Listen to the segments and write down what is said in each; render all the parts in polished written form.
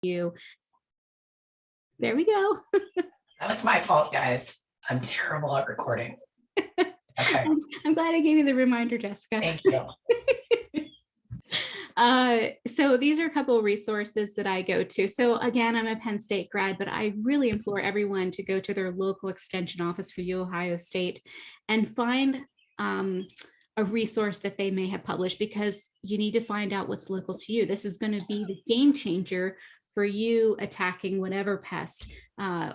you. There we go. That was my fault, guys. I'm terrible at recording. Okay. I'm glad I gave you the reminder, Jessica. Thank you. So these are a couple of resources that I go to. So again, I'm a Penn State grad, but I really implore everyone to go to their local extension office for U Ohio State and find a resource that they may have published, because you need to find out what's local to you. This is going to be the game changer for you attacking whatever pest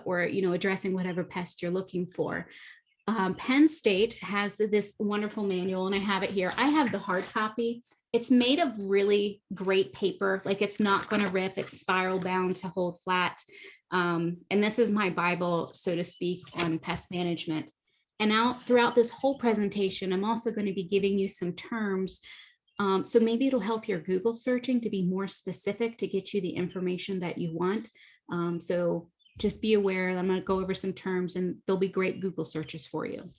or addressing whatever pest you're looking for. Penn State has this wonderful manual, and I have it here. I have the hard copy. It's made of really great paper, like it's not going to rip, it's spiral bound to hold flat. And this is my Bible, so to speak, on pest management. And out throughout this whole presentation, I'm also going to be giving you some terms. So maybe it'll help your Google searching to be more specific to get you the information that you want. So just be aware, I'm going to go over some terms and there'll be great Google searches for you.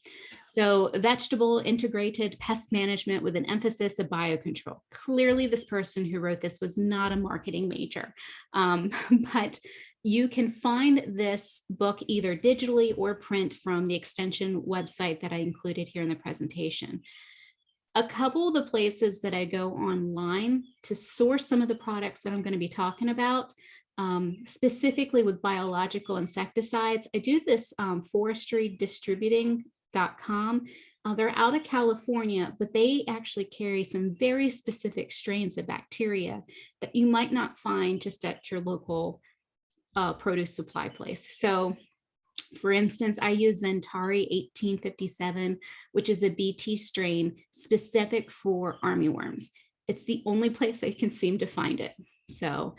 So vegetable integrated pest management with an emphasis of biocontrol. Clearly this person who wrote this was not a marketing major, but you can find this book either digitally or print from the extension website that I included here in the presentation. A couple of the places that I go online to source some of the products that I'm going to be talking about, specifically with biological insecticides. I do this forestrydistributing.com. They're out of California, but they actually carry some very specific strains of bacteria that you might not find just at your local produce supply place. So for instance, I use Zentari 1857, which is a BT strain specific for armyworms. It's the only place I can seem to find it. So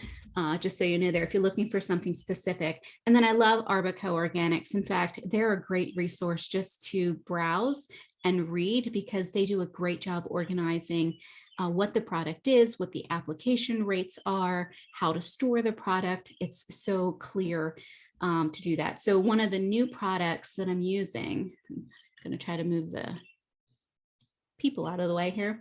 just so you know there, if you're looking for something specific. And then I love Arbico Organics. In fact, they're a great resource just to browse and read, because they do a great job organizing what the product is, what the application rates are, how to store the product. It's so clear to do that. So one of the new products that I'm using, I'm going to try to move the people out of the way here,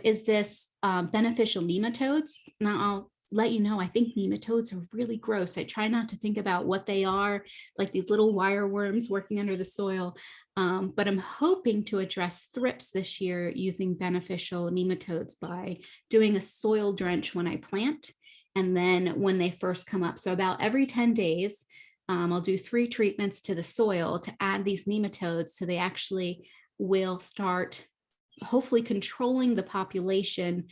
is this beneficial nematodes. Now I'll let you know, I think nematodes are really gross. I try not to think about what they are, like these little wire worms working under the soil. But I'm hoping to address thrips this year using beneficial nematodes by doing a soil drench when I plant, and then when they first come up. So about every 10 days, I'll do 3 treatments to the soil to add these nematodes, so they actually will start hopefully controlling the population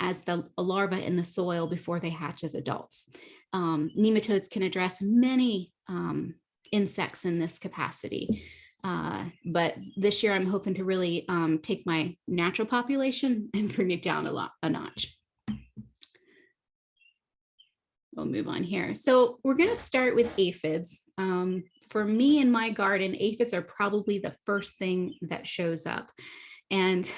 as the larva in the soil before they hatch as adults. Nematodes can address many insects in this capacity. But this year I'm hoping to really take my natural population and bring it down a notch. We'll move on here. So we're going to start with aphids. For me in my garden, aphids are probably the first thing that shows up. And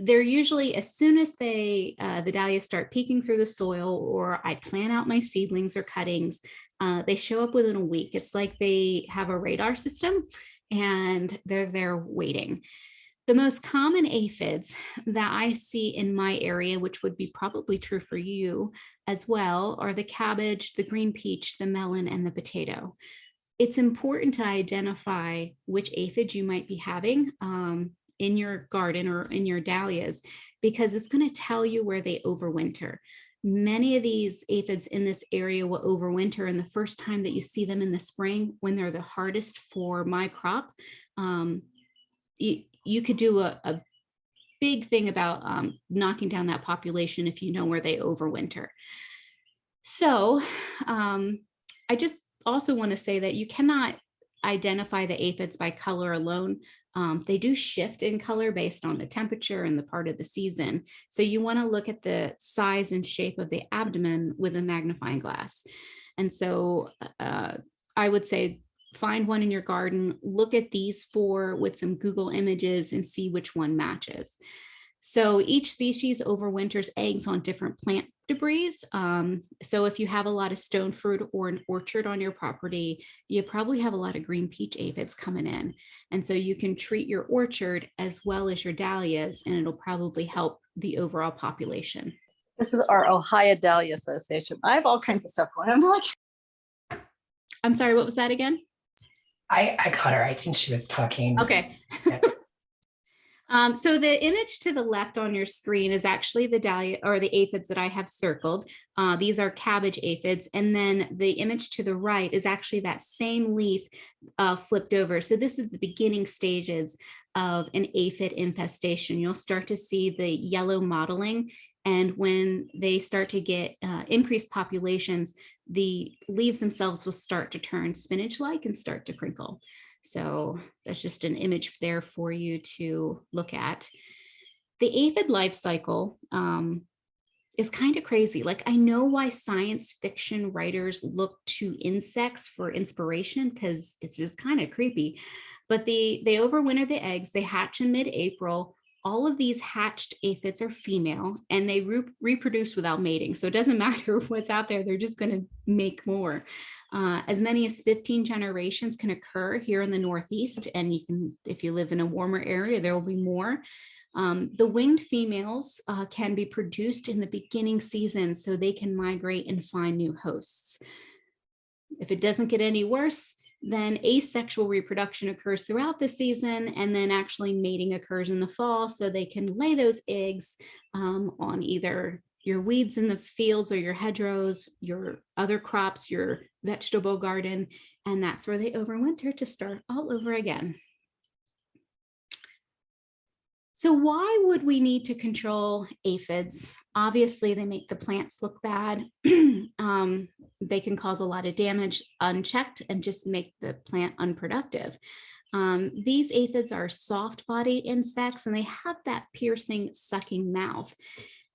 they're usually, as soon as the dahlias start peeking through the soil, or I plant out my seedlings or cuttings, they show up within a week. It's like they have a radar system and they're there waiting. The most common aphids that I see in my area, which would be probably true for you as well, are the cabbage, the green peach, the melon, and the potato. It's important to identify which aphid you might be having in your garden or in your dahlias, because it's going to tell you where they overwinter. Many of these aphids in this area will overwinter, and the first time that you see them in the spring, when they're the hardest for my crop, you could do a big thing about knocking down that population if you know where they overwinter. So I just also want to say that you cannot identify the aphids by color alone. They do shift in color based on the temperature and the part of the season. So you want to look at the size and shape of the abdomen with a magnifying glass. And so I would say find one in your garden, look at these 4 with some Google images and see which one matches. So each species overwinters eggs on different plant debris. So if you have a lot of stone fruit or an orchard on your property, you probably have a lot of green peach aphids coming in. And so you can treat your orchard as well as your dahlias, and it'll probably help the overall population. This is our Ohio Dahlia Association. I have all kinds of stuff going on. I'm like, I'm sorry, what was that again? I caught her. I think she was talking. Okay. Yeah. So the image to the left on your screen is actually the dahlia or the aphids that I have circled. These are cabbage aphids. And then the image to the right is actually that same leaf flipped over. So this is the beginning stages of an aphid infestation. You'll start to see the yellow mottling. And when they start to get increased populations, the leaves themselves will start to turn spinach-like and start to crinkle. So that's just an image there for you to look at. The aphid life cycle is kind of crazy. Like, I know why science fiction writers look to insects for inspiration, because it's just kind of creepy. But they overwinter the eggs, they hatch in mid-April. All of these hatched aphids are female and they reproduce without mating. So it doesn't matter what's out there, they're just going to make more. As many as 15 generations can occur here in the Northeast. And you can, if you live in a warmer area, there will be more. The winged females can be produced in the beginning season so they can migrate and find new hosts. If it doesn't get any worse, then asexual reproduction occurs throughout the season, and then actually mating occurs in the fall so they can lay those eggs on either your weeds in the fields or your hedgerows, your other crops, your vegetable garden, and that's where they overwinter to start all over again. So why would we need to control aphids? Obviously, they make the plants look bad. They can cause a lot of damage unchecked and just make the plant unproductive. These aphids are soft-bodied insects and they have that piercing, sucking mouth.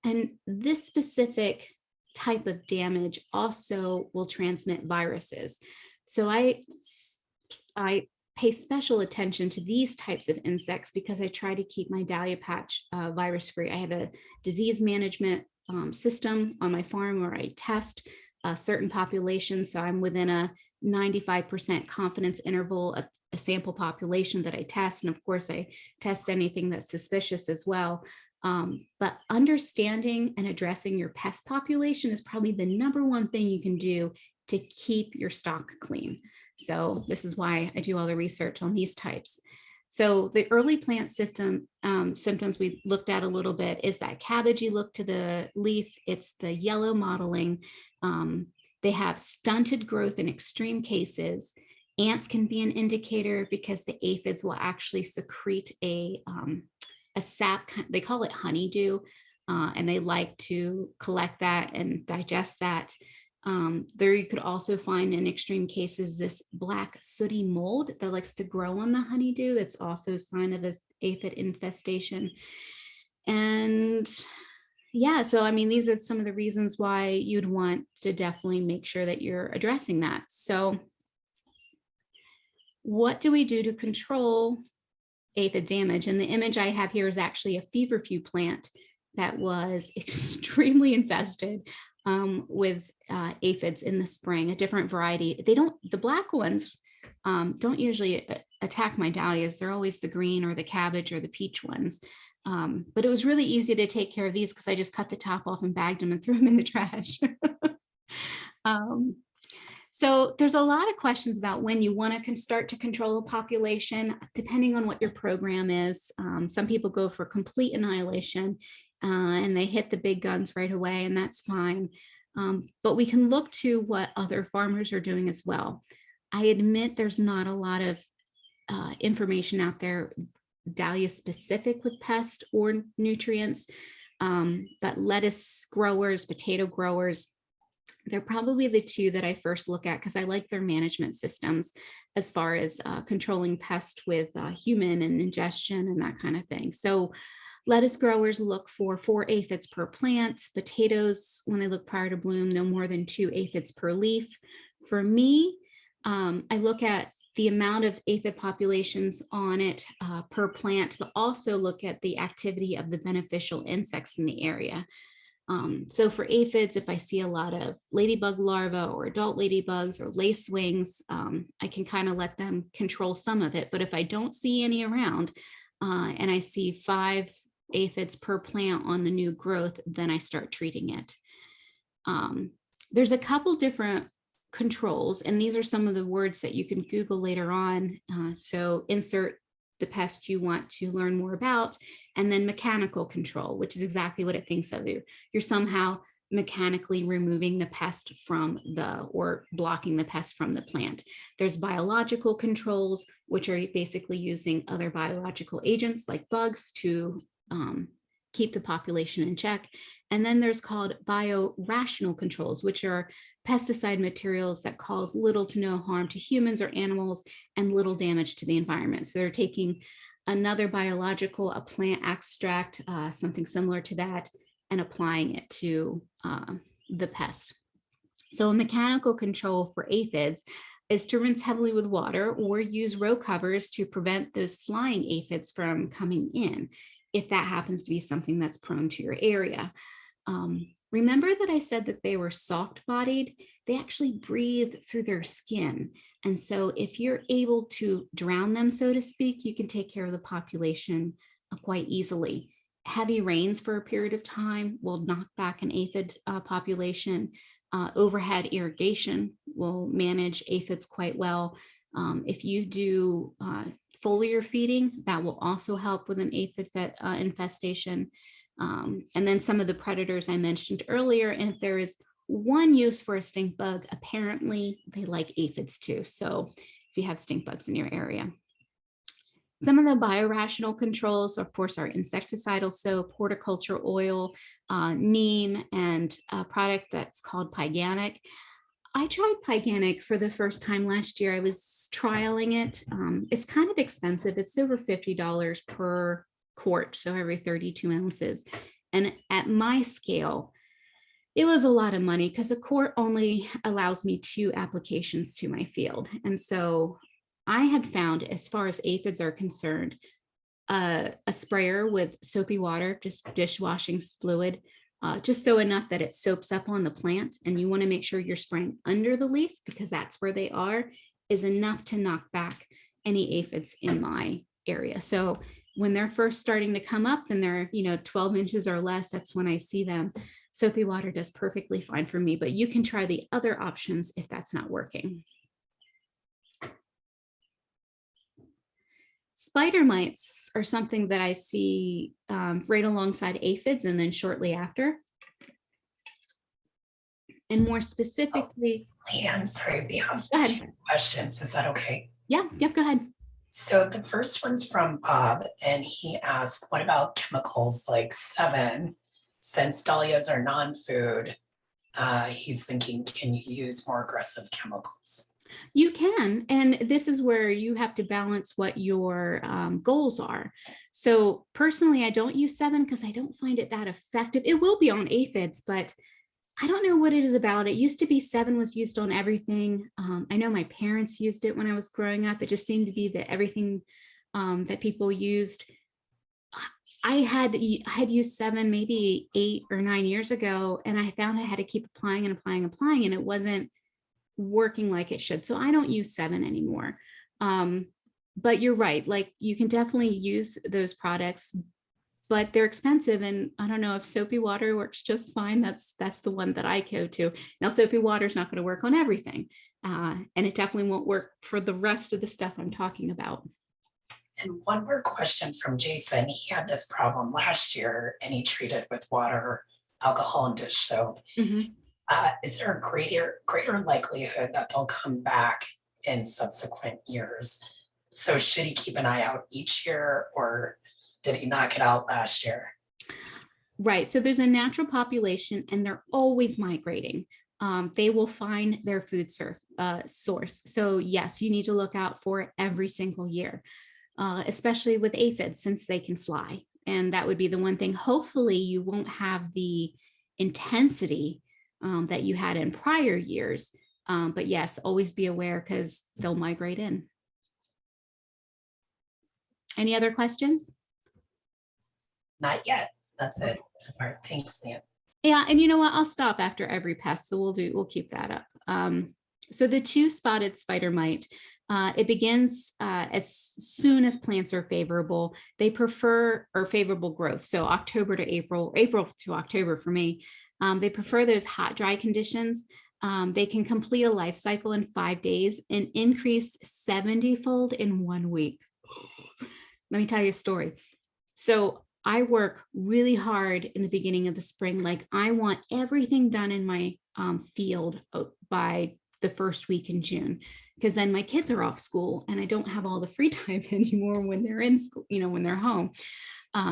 And this specific type of damage also will transmit viruses. So I pay special attention to these types of insects because I try to keep my dahlia patch virus free. I have a disease management system on my farm where I test certain populations. So I'm within a 95% confidence interval of a sample population that I test. And of course, I test anything that's suspicious as well. But understanding and addressing your pest population is probably the number one thing you can do to keep your stock clean. So this is why I do all the research on these types. So the early plant symptoms we looked at a little bit is that cabbagey look to the leaf. It's the yellow mottling. They have stunted growth in extreme cases. Ants can be an indicator because the aphids will actually secrete a sap, they call it honeydew, and they like to collect that and digest that. There you could also find in extreme cases this black sooty mold that likes to grow on the honeydew. That's also a sign of an aphid infestation. And yeah, so I mean, these are some of the reasons why you'd want to definitely make sure that you're addressing that. So what do we do to control aphid damage? And the image I have here is actually a feverfew plant that was extremely infested with aphids in the spring, a different variety. The black ones don't usually attack my dahlias. They're always the green or the cabbage or the peach ones. But it was really easy to take care of these because I just cut the top off and bagged them and threw them in the trash. So there's a lot of questions about when you want to start to control a population, depending on what your program is. Some people go for complete annihilation and they hit the big guns right away, and that's fine. But we can look to what other farmers are doing as well. I admit there's not a lot of information out there, dahlia specific with pest or nutrients, but lettuce growers, potato growers, they're probably the two that I first look at because I like their management systems as far as controlling pest with human and ingestion and that kind of thing. So lettuce growers look for 4 aphids per plant. Potatoes, when they look prior to bloom, no more than 2 aphids per leaf. For me, I look at the amount of aphid populations on it per plant, but also look at the activity of the beneficial insects in the area. So for aphids, if I see a lot of ladybug larvae or adult ladybugs or lacewings, I can kind of let them control some of it. But if I don't see any around and I see 5 aphids per plant on the new growth, then I start treating it. There's a couple different controls, and these are some of the words that you can Google later on. So insert the pest you want to learn more about, and then mechanical control, which is exactly what it thinks of you. You're somehow mechanically removing the pest from or blocking the pest from the plant. There's biological controls, which are basically using other biological agents like bugs to keep the population in check. And then there's called biorational controls, which are pesticide materials that cause little to no harm to humans or animals and little damage to the environment. So they're taking another biological, a plant extract, something similar to that, and applying it to the pest. So a mechanical control for aphids is to rinse heavily with water or use row covers to prevent those flying aphids from coming in, if that happens to be something that's prone to your area. Remember that I said that they were soft-bodied? They actually breathe through their skin. And so if you're able to drown them, so to speak, you can take care of the population quite easily. Heavy rains for a period of time will knock back an aphid population. Overhead irrigation will manage aphids quite well. If you do foliar feeding, that will also help with an aphid infestation. And then some of the predators I mentioned earlier, and if there is one use for a stink bug, apparently they like aphids too. So if you have stink bugs in your area. Some of the biorational controls, of course, are insecticidal soap, horticulture oil, neem, and a product that's called Pyganic. I tried Pyganic for the first time last year. I was trialing it. It's kind of expensive. It's over $50 per quart, so every 32 ounces. And at my scale, it was a lot of money because a quart only allows me 2 applications to my field. And so I had found, as far as aphids are concerned, a sprayer with soapy water, just dishwashing fluid, just so enough that it soaks up on the plant. And you want to make sure you're spraying under the leaf because that's where they are, is enough to knock back any aphids in my area. So when they're first starting to come up and they're 12 inches or less, that's when I see them. Soapy water does perfectly fine for me, but you can try the other options if that's not working. Spider mites are something that I see right alongside aphids and then shortly after. And more specifically, LeeAnn, sorry, we have go 2 ahead. questions. Is that okay? Yeah, go ahead. So the first one's from Bob, and he asked, what about chemicals like 7? Since dahlias are non-food, he's thinking, can you use more aggressive chemicals? You can, and this is where you have to balance what your goals are. So personally, I don't use 7 because I don't find it that effective. It will be on aphids, but I don't know what it is about it. Used to be 7 was used on everything. I know my parents used it when I was growing up. It just seemed to be that everything that people used. I had used 7 maybe 8 or 9 years ago, and I found I had to keep applying and applying, and it wasn't working like it should. So I don't use 7 anymore. But you're right, like you can definitely use those products, but they're expensive. And I don't know if soapy water works just fine. That's the one that I go to. Now, soapy water is not going to work on everything. And it definitely won't work for the rest of the stuff I'm talking about. And one more question from Jason. He had this problem last year and he treated with water, alcohol, and dish soap. Mm-hmm. Is there a greater likelihood that they'll come back in subsequent years? So should he keep an eye out each year, or did he knock it out last year? Right. So there's a natural population and they're always migrating. They will find their food source. So yes, you need to look out for it every single year, especially with aphids since they can fly. And that would be the one thing. Hopefully you won't have the intensity that you had in prior years. But yes, always be aware because they'll migrate in. Any other questions? Not yet. That's it. All right. Thanks, LeeAnn. Yeah, and you know what? I'll stop after every pest, so we'll keep that up. So the 2 spotted spider mite, It begins as soon as plants are favorable. They prefer or favorable growth. So October to April, April to October for me. They prefer those hot, dry conditions. They can complete a life cycle in 5 days and increase 70-fold in 1 week. Let me tell you a story. So I work really hard in the beginning of the spring. Like I want everything done in my field by the first week in June, because then my kids are off school and I don't have all the free time anymore when they're in school, when they're home.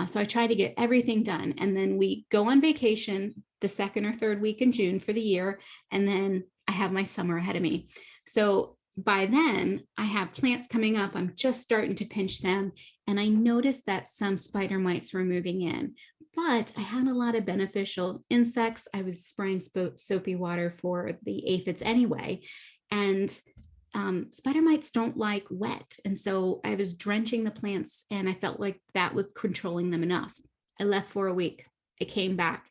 So I try to get everything done. And then we go on vacation the second or third week in June for the year. And then I have my summer ahead of me. So by then I have plants coming up. I'm just starting to pinch them. And I noticed that some spider mites were moving in, but I had a lot of beneficial insects. I was spraying soapy water for the aphids anyway. And spider mites don't like wet. And so I was drenching the plants and I felt like that was controlling them enough. I left for a week. I came back.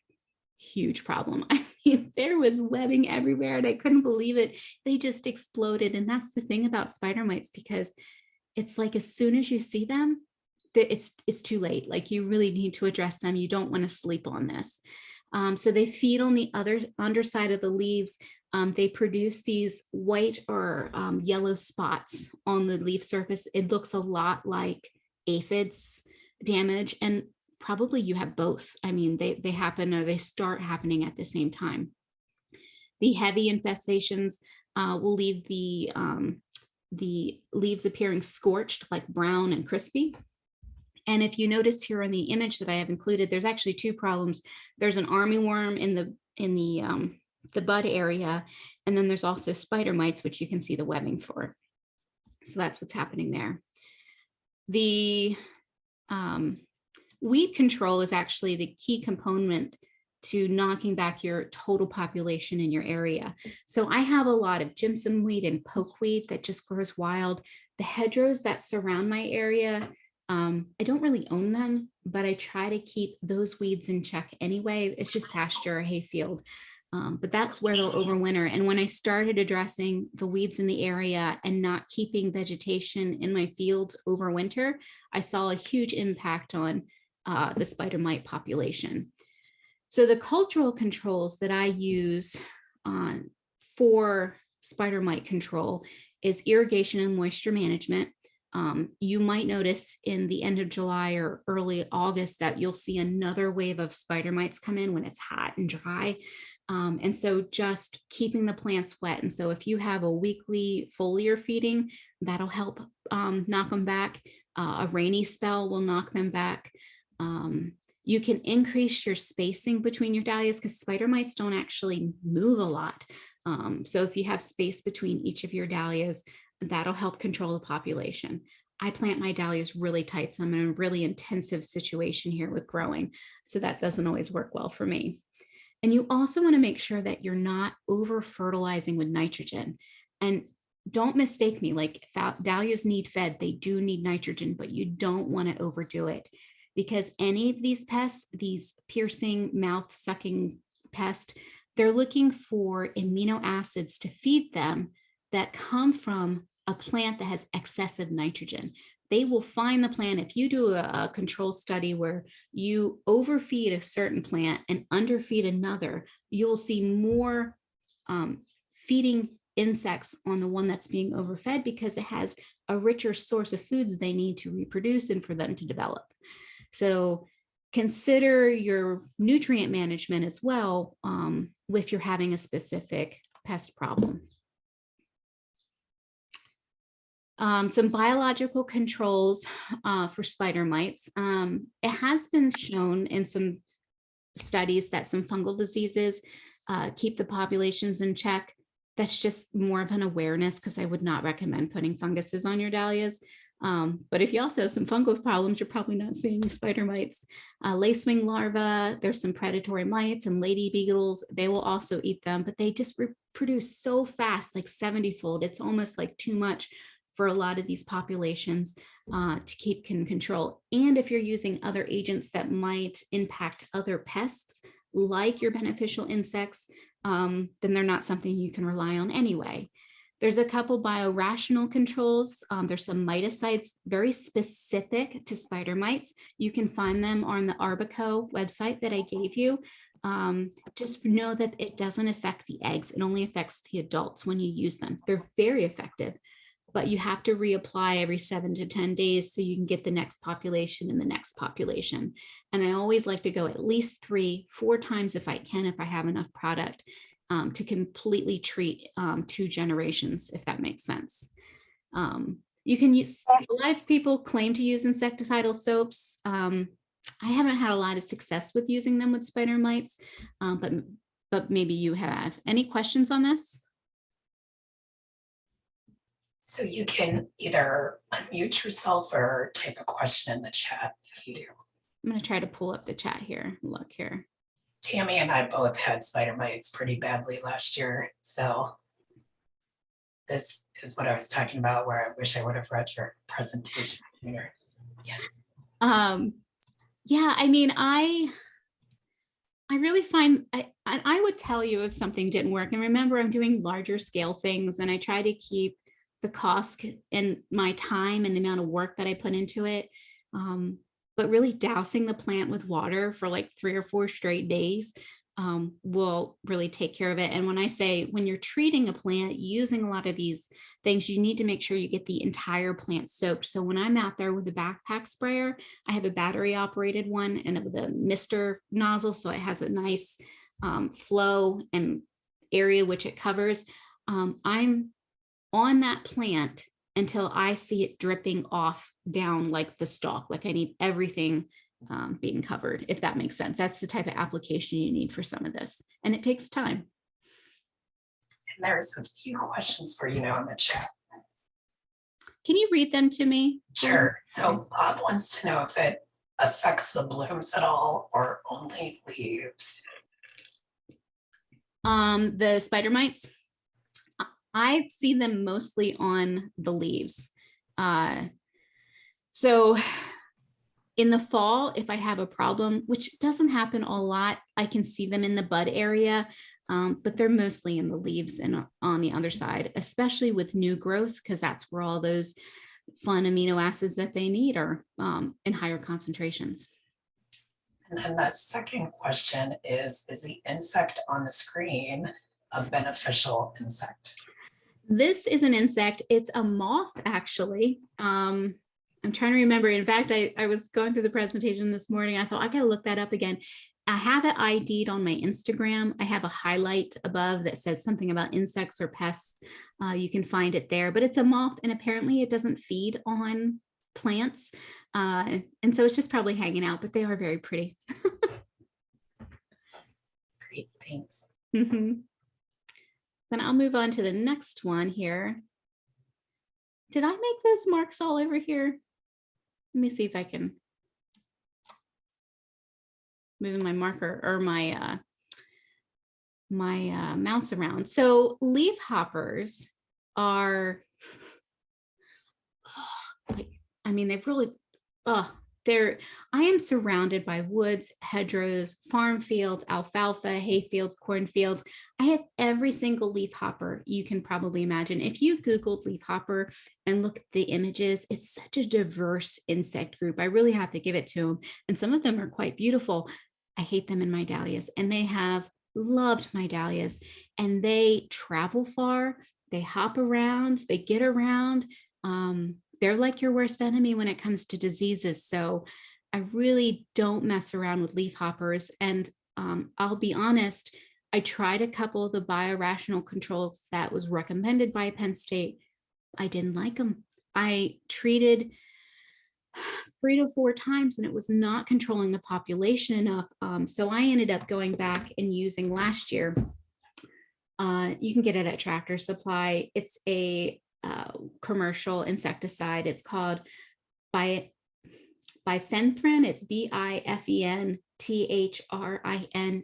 Huge problem. I mean, there was webbing everywhere and I couldn't believe it. They just exploded. And that's the thing about spider mites, because it's like as soon as you see them, it's too late. Like you really need to address them. You don't want to sleep on this. So they feed on the underside of the leaves. They produce these white or yellow spots on the leaf surface. It looks a lot like aphids damage, and probably you have both. I mean, they happen or they start happening at the same time. The heavy infestations will leave the leaves appearing scorched, like brown and crispy. And if you notice here on the image that I have included, there's actually two problems. There's an armyworm in the bud area, and then there's also spider mites, which you can see the webbing for. So that's what's happening there. The weed control is actually the key component to knocking back your total population in your area. So I have a lot of jimson weed and pokeweed that just grows wild. The hedgerows that surround my area, I don't really own them, but I try to keep those weeds in check anyway. It's just pasture or hayfield. But that's where they'll overwinter. And when I started addressing the weeds in the area and not keeping vegetation in my fields over winter, I saw a huge impact on the spider mite population. So the cultural controls that I use for spider mite control is irrigation and moisture management. You might notice in the end of July or early August that you'll see another wave of spider mites come in when it's hot and dry. And so just keeping the plants wet. And so if you have a weekly foliar feeding, that'll help knock them back. A rainy spell will knock them back. You can increase your spacing between your dahlias because spider mites don't actually move a lot. So if you have space between each of your dahlias, that'll help control the population. I plant my dahlias really tight, so I'm in a really intensive situation here with growing. So that doesn't always work well for me. And you also want to make sure that you're not over fertilizing with nitrogen. And don't mistake me, like dahlias need fed, they do need nitrogen, but you don't want to overdo it, because any of these pests, these piercing, mouth sucking pests, they're looking for amino acids to feed them that come from a plant that has excessive nitrogen. They will find the plant. If you do a control study where you overfeed a certain plant and underfeed another, you'll see more feeding insects on the one that's being overfed because it has a richer source of foods they need to reproduce and for them to develop. So consider your nutrient management as well if you're having a specific pest problem. Some biological controls for spider mites. It has been shown in some studies that some fungal diseases keep the populations in check. That's just more of an awareness, because I would not recommend putting funguses on your dahlias. But if you also have some fungal problems, you're probably not seeing spider mites. Lacewing larvae, there's some predatory mites and lady beetles. They will also eat them, but they just reproduce so fast, like 70-fold. It's almost like too much for a lot of these populations to keep in control. And if you're using other agents that might impact other pests, like your beneficial insects, then they're not something you can rely on anyway. There's a couple biorational controls. There's some miticides very specific to spider mites. You can find them on the Arbico website that I gave you. Just know that it doesn't affect the eggs. It only affects the adults when you use them. They're very effective, but you have to reapply every 7 to 10 days so you can get the next population and the next population. And I always like to go at least 3-4 times if I can, if I have enough product to completely treat 2 generations, if that makes sense. You can use, a lot of people claim to use insecticidal soaps. I haven't had a lot of success with using them with spider mites, but maybe you have. Any questions on this? So you can either unmute yourself or type a question in the chat if you do. I'm going to try to pull up the chat here. Look here. Tammy and I both had spider mites pretty badly last year. So this is what I was talking about, where I wish I would have read your presentation sooner. Yeah. Yeah, I mean, I really find, I would tell you if something didn't work. And remember, I'm doing larger scale things, and I try to keep the cost and my time and the amount of work that I put into it. But really dousing the plant with water for like 3 or 4 straight days will really take care of it. And when I say, when you're treating a plant using a lot of these things, you need to make sure you get the entire plant soaked. So when I'm out there with the backpack sprayer, I have a battery operated one and with a mister nozzle. So it has a nice flow and area which it covers. I'm on that plant until I see it dripping off down like the stalk. Like I need everything being covered, if that makes sense. That's the type of application you need for some of this. And it takes time. And there's a few questions for you now in the chat. Can you read them to me? Sure. So Bob wants to know if it affects the blooms at all or only leaves. The spider mites, I've seen them mostly on the leaves. So in the fall, if I have a problem, which doesn't happen a lot, I can see them in the bud area, but they're mostly in the leaves and on the other side, especially with new growth, because that's where all those fun amino acids that they need are in higher concentrations. And then the second question is the insect on the screen a beneficial insect? This is an insect. It's a moth, actually. I'm trying to remember. In fact, I was going through the presentation this morning. I thought I gotta look that up again. I have it ID'd on my Instagram. I have a highlight above that says something about insects or pests. You can find it there, but it's a moth and apparently it doesn't feed on plants. And so it's just probably hanging out, but they are very pretty. Great, thanks. Then I'll move on to the next one here. Did I make those marks all over here? Let me see if I can move my marker or my mouse around. So leaf hoppers are, I mean, they've really, I am surrounded by woods, hedgerows, farm fields, alfalfa, hay fields, cornfields. I have every single leaf hopper you can probably imagine. If you Googled leaf hopper and look at the images, it's such a diverse insect group. I really have to give it to them. And some of them are quite beautiful. I hate them in my dahlias, and they have loved my dahlias, and they travel far. They hop around, they get around. They're like your worst enemy when it comes to diseases. So I really don't mess around with leaf hoppers. And I'll be honest, I tried a couple of the biorational controls that was recommended by Penn State. I didn't like them. I treated 3 to 4 times and it was not controlling the population enough. So I ended up going back and using last year. You can get it at Tractor Supply. It's a commercial insecticide. It's called bifenthrin. It's bifenthrin.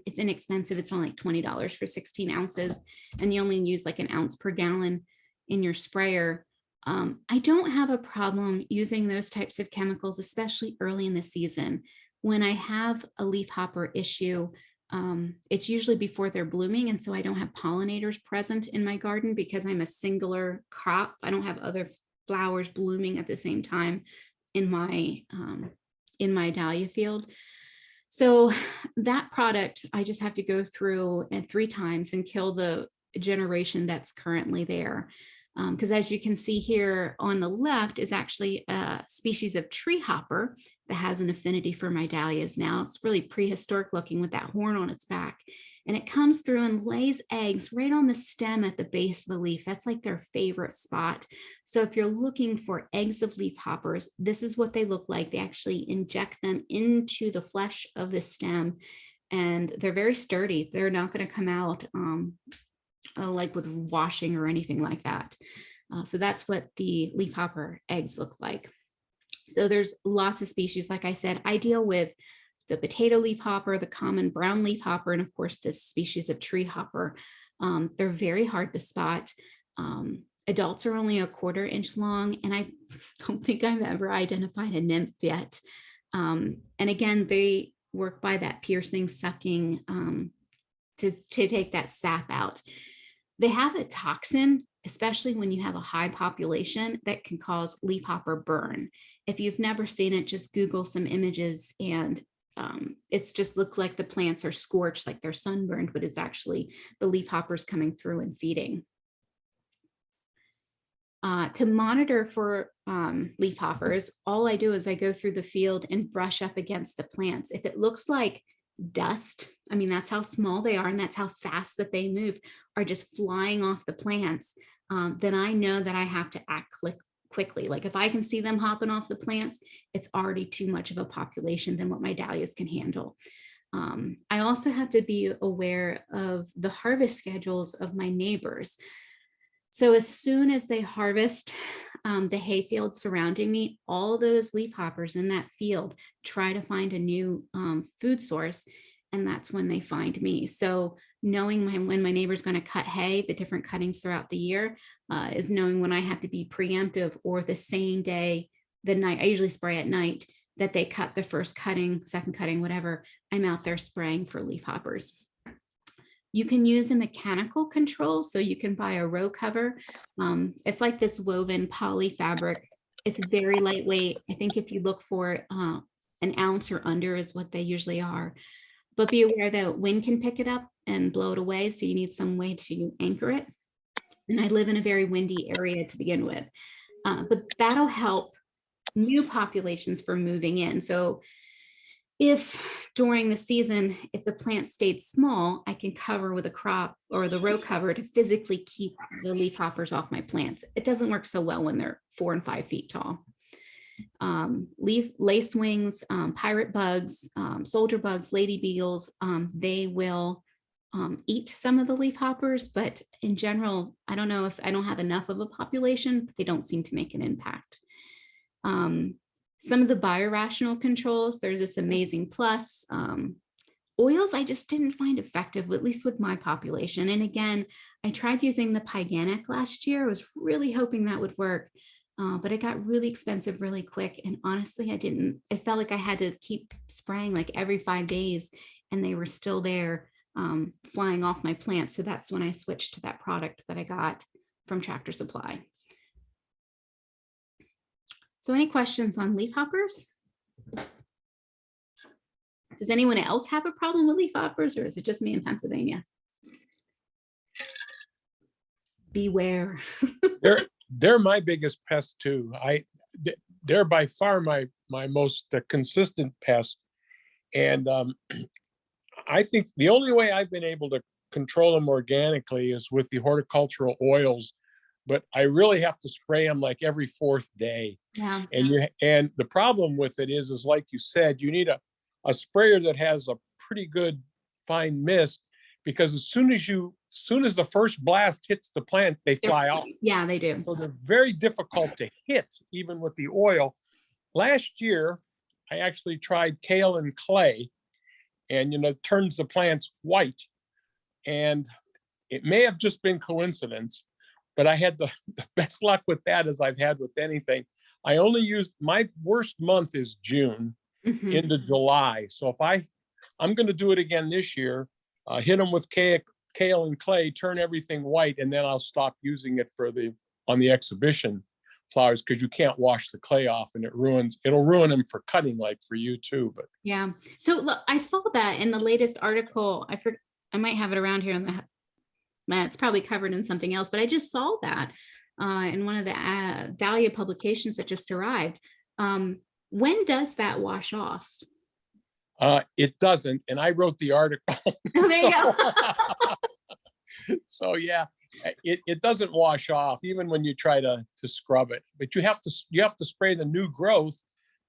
It's inexpensive. It's only like $20 for 16 ounces, and you only use like 1 ounce per gallon in your sprayer. I don't have a problem using those types of chemicals, especially early in the season. When I have a leaf hopper issue, It's usually before they're blooming. And so I don't have pollinators present in my garden because I'm a singular crop. I don't have other flowers blooming at the same time in my dahlia field. So that product, I just have to go through and 3 times and kill the generation that's currently there. Because as you can see here on the left is actually a species of tree hopper that has an affinity for my dahlias now. It's really prehistoric looking with that horn on its back. And it comes through and lays eggs right on the stem at the base of the leaf. That's like their favorite spot. So if you're looking for eggs of leaf hoppers, this is what they look like. They actually inject them into the flesh of the stem, and they're very sturdy. They're not going to come out like with washing or anything like that. So that's what the leafhopper eggs look like. So there's lots of species. Like I said, I deal with the potato leafhopper, the common brown leafhopper, and of course this species of tree hopper. They're very hard to spot. Adults are only 1/4 inch long, and I don't think I've ever identified a nymph yet. And again, they work by that piercing, sucking to take that sap out. They have a toxin, especially when you have a high population, that can cause leafhopper burn. If you've never seen it, just Google some images, and it's just look like the plants are scorched, like they're sunburned, but it's actually the leafhoppers coming through and feeding. To monitor for leafhoppers, all I do is I go through the field and brush up against the plants. If it looks like dust, I mean, that's how small they are, and that's how fast that they move, are just flying off the plants, then I know that I have to act quickly. Like if I can see them hopping off the plants, it's already too much of a population than what my dahlias can handle. I also have to be aware of the harvest schedules of my neighbors. So as soon as they harvest the hayfield surrounding me, all those leafhoppers in that field try to find a new food source, and that's when they find me. So knowing when my neighbor's going to cut hay, the different cuttings throughout the year, is knowing when I have to be preemptive, or the same day, the night, I usually spray at night, that they cut the first cutting, second cutting, whatever, I'm out there spraying for leafhoppers. You can use a mechanical control. So you can buy a row cover. It's like this woven poly fabric. It's very lightweight. I think if you look for 1 ounce or under is what they usually are. But be aware that wind can pick it up and blow it away. So you need some way to anchor it. And I live in a very windy area to begin with. But that'll help new populations from moving in. So if during the season, if the plant stayed small, I can cover with a crop or the row cover to physically keep the leafhoppers off my plants. It doesn't work so well when they're 4 and 5 feet tall. Lacewings, pirate bugs, soldier bugs, lady beetles, they will eat some of the leafhoppers, but in general, I don't know if I don't have enough of a population, but they don't seem to make an impact. Some of the biorational controls, there's this Amazing Plus. Oils I just didn't find effective, at least with my population. And again, I tried using the Pyganic last year. I was really hoping that would work, but it got really expensive really quick. And honestly, it felt like I had to keep spraying like every 5 days, and they were still there flying off my plants. So that's when I switched to that product that I got from Tractor Supply. So any questions on leafhoppers? Does anyone else have a problem with leafhoppers, or is it just me in Pennsylvania? Beware. They're my biggest pest too. They're by far my most consistent pest. And I think the only way I've been able to control them organically is with the horticultural oils, but I really have to spray them like every 4th day. Yeah. And the problem with it is like you said, you need a sprayer that has a pretty good fine mist, because as soon as the first blast hits the plant, they fly off. Yeah, they do. So they're very difficult to hit, even with the oil. Last year, I actually tried kale and clay, and it turns the plants white. And it may have just been coincidence, but I had the best luck with that as I've had with anything. I only used, my worst month is June into July. So if I I'm going to do it again this year. Hit them with kale and clay, turn everything white, and then I'll stop using it on the exhibition flowers, because you can't wash the clay off and it'll ruin them for cutting, like for you too. But Yeah. So look, I saw that in the latest article. I might have it around here on it's probably covered in something else, but I just saw that in one of the Dahlia publications that just arrived. When does that wash off? it doesn't, and I wrote the article. Oh, there you go. So yeah, it doesn't wash off even when you try to scrub it. But you have to spray the new growth,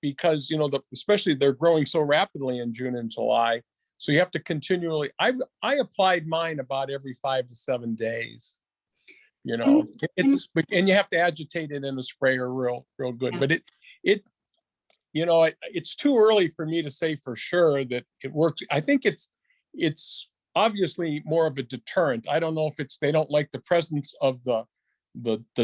because especially they're growing so rapidly in June and July. So you have to continually. I applied mine about every 5 to 7 days. And you have to agitate it in the sprayer real good. Yeah. But it's too early for me to say for sure that it works. I think it's obviously more of a deterrent. I don't know if they don't like the presence of the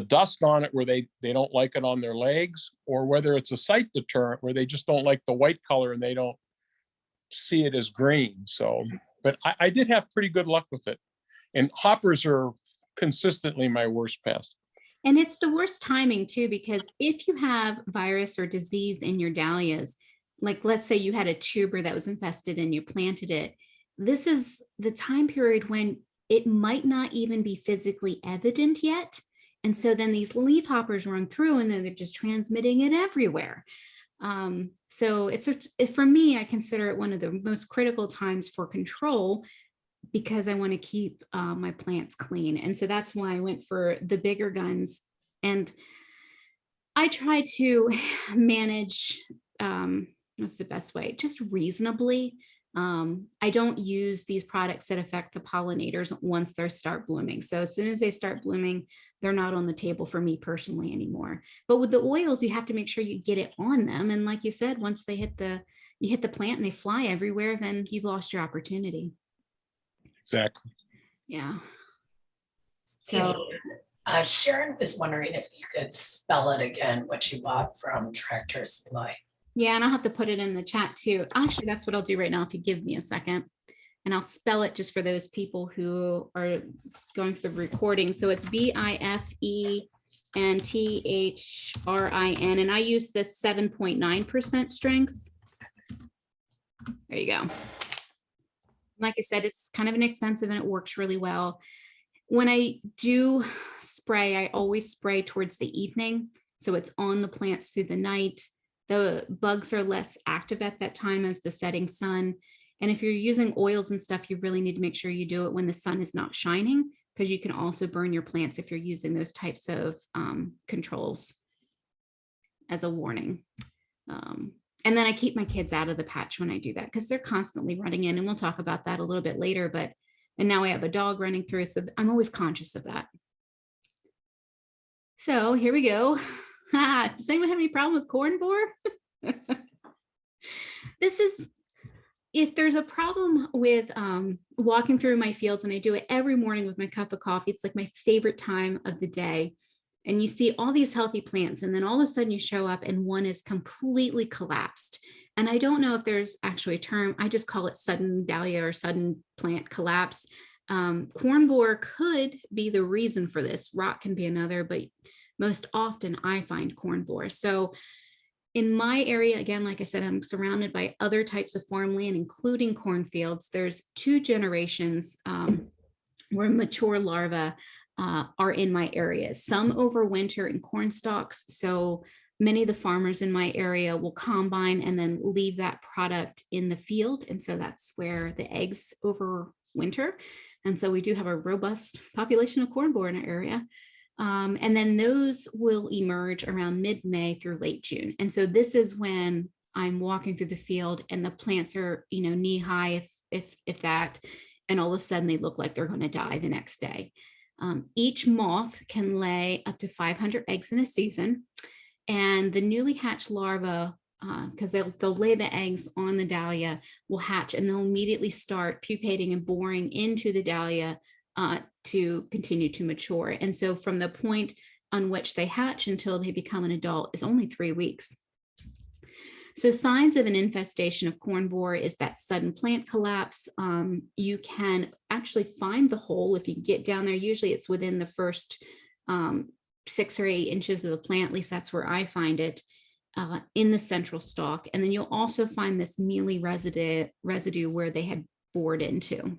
dust on it, where they don't like it on their legs, or whether it's a sight deterrent where they just don't like the white color and they don't see it as green. So, but I did have pretty good luck with it. And hoppers are consistently my worst pest. And it's the worst timing too, because if you have virus or disease in your dahlias, like let's say you had a tuber that was infested and you planted it, this is the time period when it might not even be physically evident yet. And so then these leaf hoppers run through and then they're just transmitting it everywhere. So for me, I consider it one of the most critical times for control, because I want to keep my plants clean. And so that's why I went for the bigger guns. And I try to manage, what's the best way, just reasonably. I don't use these products that affect the pollinators once they start blooming. So as soon as they start blooming, they're not on the table for me personally anymore. But with the oils, you have to make sure you get it on them. And like you said, once you hit the plant and they fly everywhere, then you've lost your opportunity. Exactly. Yeah. So Sharon was wondering if you could spell it again, what you bought from Tractor Supply. Yeah, and I'll have to put it in the chat too. Actually, that's what I'll do right now if you give me a second. And I'll spell it just for those people who are going through the recording. So it's BIFENTHRIN, and I use this 7.9% strength. There you go. Like I said, it's kind of inexpensive and it works really well. When I do spray, I always spray towards the evening, so it's on the plants through the night. The bugs are less active at that time as the setting sun. And if you're using oils and stuff, you really need to make sure you do it when the sun is not shining, because you can also burn your plants if you're using those types of controls as a warning. And then I keep my kids out of the patch when I do that, because they're constantly running in, and we'll talk about that a little bit later. And now I have a dog running through, so I'm always conscious of that. So here we go. Does anyone have any problem with corn borer? If there's a problem with walking through my fields, and I do it every morning with my cup of coffee, it's like my favorite time of the day. And you see all these healthy plants, and then all of a sudden you show up and one is completely collapsed. And I don't know if there's actually a term, I just call it sudden dahlia or sudden plant collapse. Corn borer could be the reason for this. Rot can be another, but most often I find corn borer. So in my area, again, like I said, I'm surrounded by other types of farmland, including cornfields. There's 2 generations where mature larvae are in my areas. Some overwinter in corn stalks. So many of the farmers in my area will combine and then leave that product in the field. And so that's where the eggs overwinter. And so we do have a robust population of corn borer in our area. And then those will emerge around mid-May through late June. And so this is when I'm walking through the field and the plants are, knee high, if that, and all of a sudden they look like they're going to die the next day. Each moth can lay up to 500 eggs in a season, and the newly hatched larvae, because they'll lay the eggs on the dahlia, will hatch, and they'll immediately start pupating and boring into the dahlia to continue to mature. And so from the point on which they hatch until they become an adult is only 3 weeks. So signs of an infestation of corn borer is that sudden plant collapse. You can actually find the hole if you get down there. Usually it's within the first 6 or 8 inches of the plant, at least that's where I find it, in the central stalk. And then you'll also find this mealy residue where they had bored into.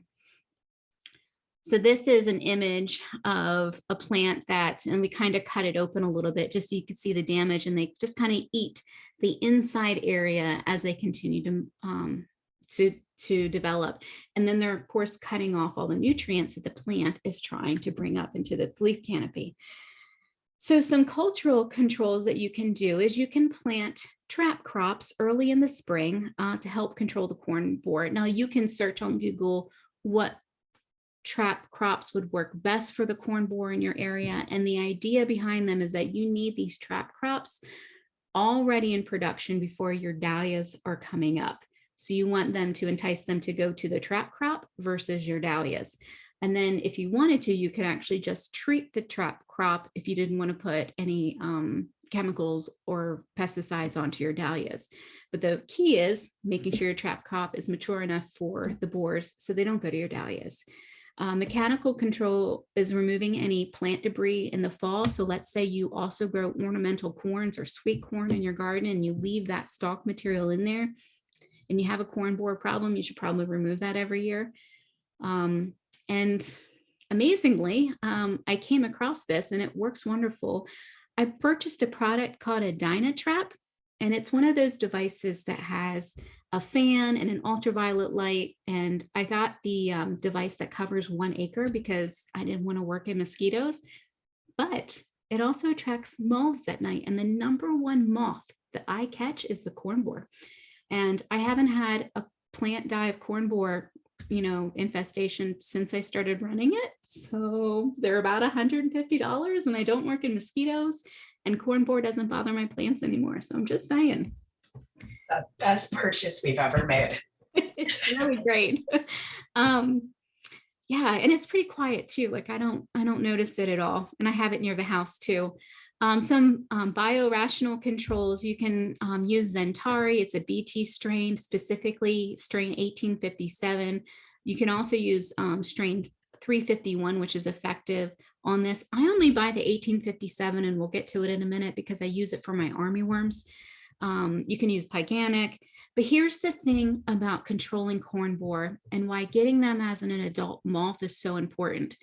So this is an image of a plant that, and we kind of cut it open a little bit just so you can see the damage, and they just kind of eat the inside area as they continue to develop. And then they're of course cutting off all the nutrients that the plant is trying to bring up into the leaf canopy. So some cultural controls that you can do is you can plant trap crops early in the spring to help control the corn borer. Now you can search on Google what trap crops would work best for the corn borer in your area. And the idea behind them is that you need these trap crops already in production before your dahlias are coming up. So you want them to entice them to go to the trap crop versus your dahlias. And then if you wanted to, you could actually just treat the trap crop if you didn't want to put any chemicals or pesticides onto your dahlias. But the key is making sure your trap crop is mature enough for the borers so they don't go to your dahlias. Mechanical control is removing any plant debris in the fall. So let's say you also grow ornamental corns or sweet corn in your garden and you leave that stalk material in there and you have a corn borer problem, you should probably remove that every year. And amazingly, I came across this and it works wonderful. I purchased a product called a Dynatrap, and it's one of those devices that has a fan and an ultraviolet light. And I got the device that covers 1 acre because I didn't want to work in mosquitoes, but it also attracts moths at night. And the #1 moth that I catch is the corn borer. And I haven't had a plant die of corn borer, infestation since I started running it. So they're about $150 and I don't work in mosquitoes and corn borer doesn't bother my plants anymore. So I'm just saying. The best purchase we've ever made. It's really great. Yeah, and it's pretty quiet too. Like I don't notice it at all. And I have it near the house too. Some biorational controls, you can use Zentari. It's a BT strain, specifically strain 1857. You can also use strain 351, which is effective on this. I only buy the 1857 and we'll get to it in a minute because I use it for my armyworms. You can use Pyganic, but here's the thing about controlling corn borer and why getting them as an adult moth is so important.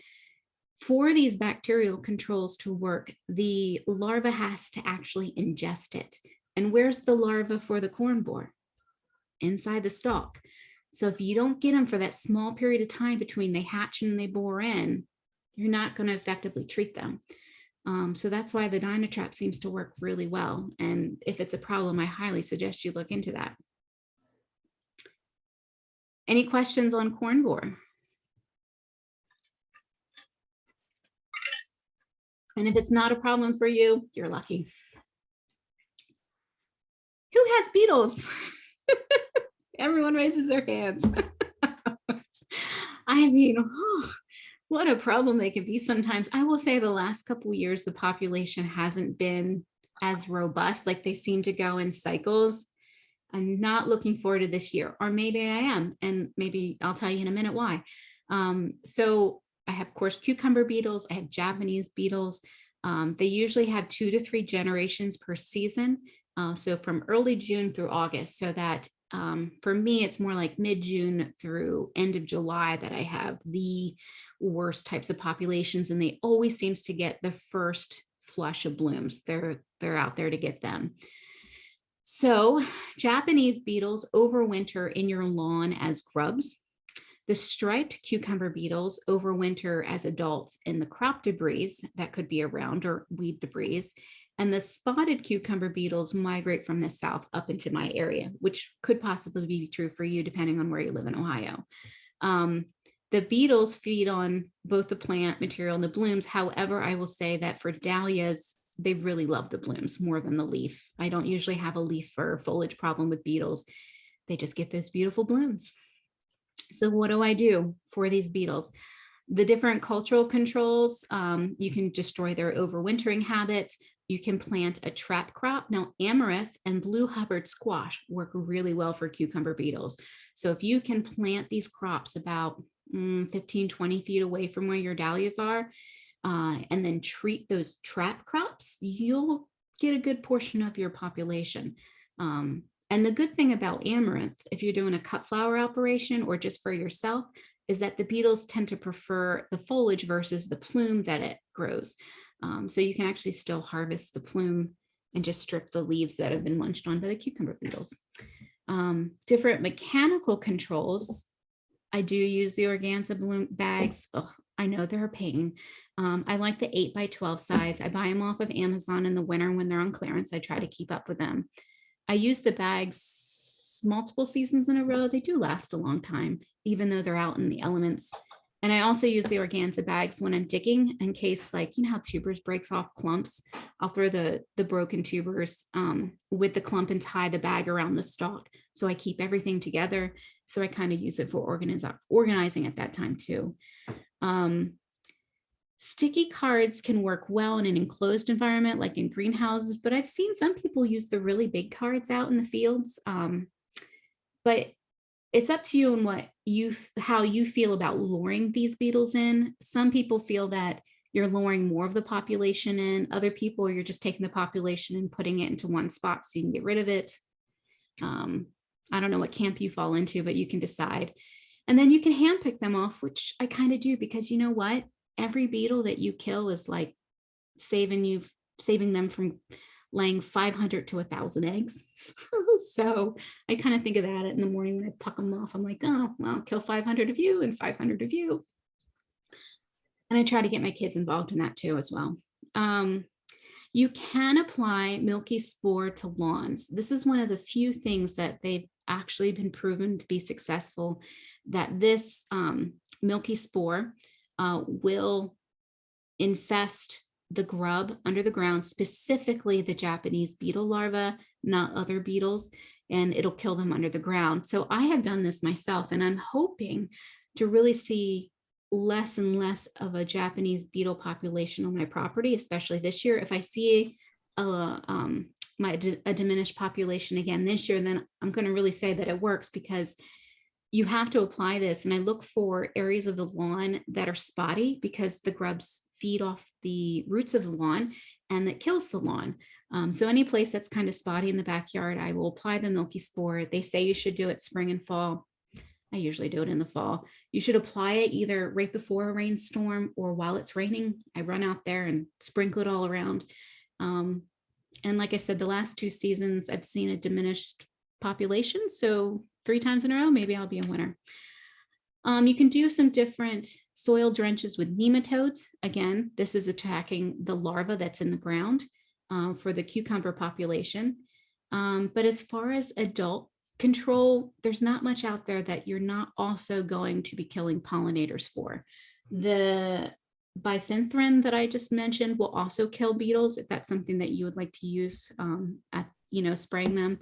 For these bacterial controls to work, the larva has to actually ingest it. And where's the larva for the corn borer? Inside the stalk. So if you don't get them for that small period of time between they hatch and they bore in, you're not going to effectively treat them. So that's why the Dynatrap seems to work really well. And if it's a problem, I highly suggest you look into that. Any questions on corn borer? And if it's not a problem for you, you're lucky. Who has beetles? Everyone raises their hands. I mean, what a problem they can be sometimes. I will say the last couple of years, the population hasn't been as robust. Like they seem to go in cycles. I'm not looking forward to this year, or maybe I am. And maybe I'll tell you in a minute why. So I have, of course, cucumber beetles. I have Japanese beetles. They usually have 2 to 3 generations per season. So from early June through August, so that for me, it's more like mid-June through end of July that I have the worst types of populations, and they always seems to get the first flush of blooms. They're out there to get them. So Japanese beetles overwinter in your lawn as grubs. The striped cucumber beetles overwinter as adults in the crop debris that could be around or weed debris. And the spotted cucumber beetles migrate from the south up into my area, which could possibly be true for you depending on where you live in Ohio. The beetles feed on both the plant material and the blooms. However, I will say that for dahlias, they really love the blooms more than the leaf. I don't usually have a leaf or foliage problem with beetles. They just get those beautiful blooms. So what do I do for these beetles? The different cultural controls, you can destroy their overwintering habits. You can plant a trap crop. Now, amaranth and blue Hubbard squash work really well for cucumber beetles. So if you can plant these crops about 15, 20 feet away from where your dahlias are, and then treat those trap crops, you'll get a good portion of your population. And the good thing about amaranth, if you're doing a cut flower operation or just for yourself, is that the beetles tend to prefer the foliage versus the plume that it grows. So you can actually still harvest the plume and just strip the leaves that have been munched on by the cucumber beetles. Different mechanical controls. I do use the organza balloon bags. Oh, I know they're a pain. I like the 8x12 size. I buy them off of Amazon in the winter when they're on clearance. I try to keep up with them. I use the bags multiple seasons in a row. They do last a long time, even though they're out in the elements. And I also use the organza bags when I'm digging in case, like, you know how tubers breaks off clumps. I'll throw the broken tubers with the clump and tie the bag around the stalk. So I keep everything together. So I kind of use it for organizing at that time too. Sticky cards can work well in an enclosed environment like in greenhouses, but I've seen some people use the really big cards out in the fields. But it's up to you and how you feel about luring these beetles in. Some people feel that you're luring more of the population in. Other people, you're just taking the population and putting it into one spot so you can get rid of it. I don't know what camp you fall into, but you can decide. And then you can handpick them off, which I kind of do, because you know what? Every beetle that you kill is like saving them from laying 500 to 1,000 eggs. So I kind of think of that in the morning when I pluck them off. I'm like, oh, well, kill 500 of you and 500 of you. And I try to get my kids involved in that too as well. You can apply milky spore to lawns. This is one of the few things that they've actually been proven to be successful, that this milky spore will infest the grub under the ground, specifically the Japanese beetle larva, not other beetles, and it'll kill them under the ground. So I have done this myself, and I'm hoping to really see less and less of a Japanese beetle population on my property, especially this year. If I see a diminished population again this year, then I'm going to really say that it works, because you have to apply this. And I look for areas of the lawn that are spotty, because the grubs feed off the roots of the lawn and that kills the lawn. So any place that's kind of spotty in the backyard, I will apply the milky spore. They say you should do it spring and fall. I usually do it in the fall. You should apply it either right before a rainstorm or while it's raining. I run out there and sprinkle it all around. And like I said, the last 2 seasons, I've seen a diminished population. So 3 times in a row, maybe I'll be a winner. You can do some different soil drenches with nematodes. Again, this is attacking the larva that's in the ground for the cucumber population. But as far as adult control, there's not much out there that you're not also going to be killing pollinators for. The bifenthrin that I just mentioned will also kill beetles if that's something that you would like to use at, spraying them.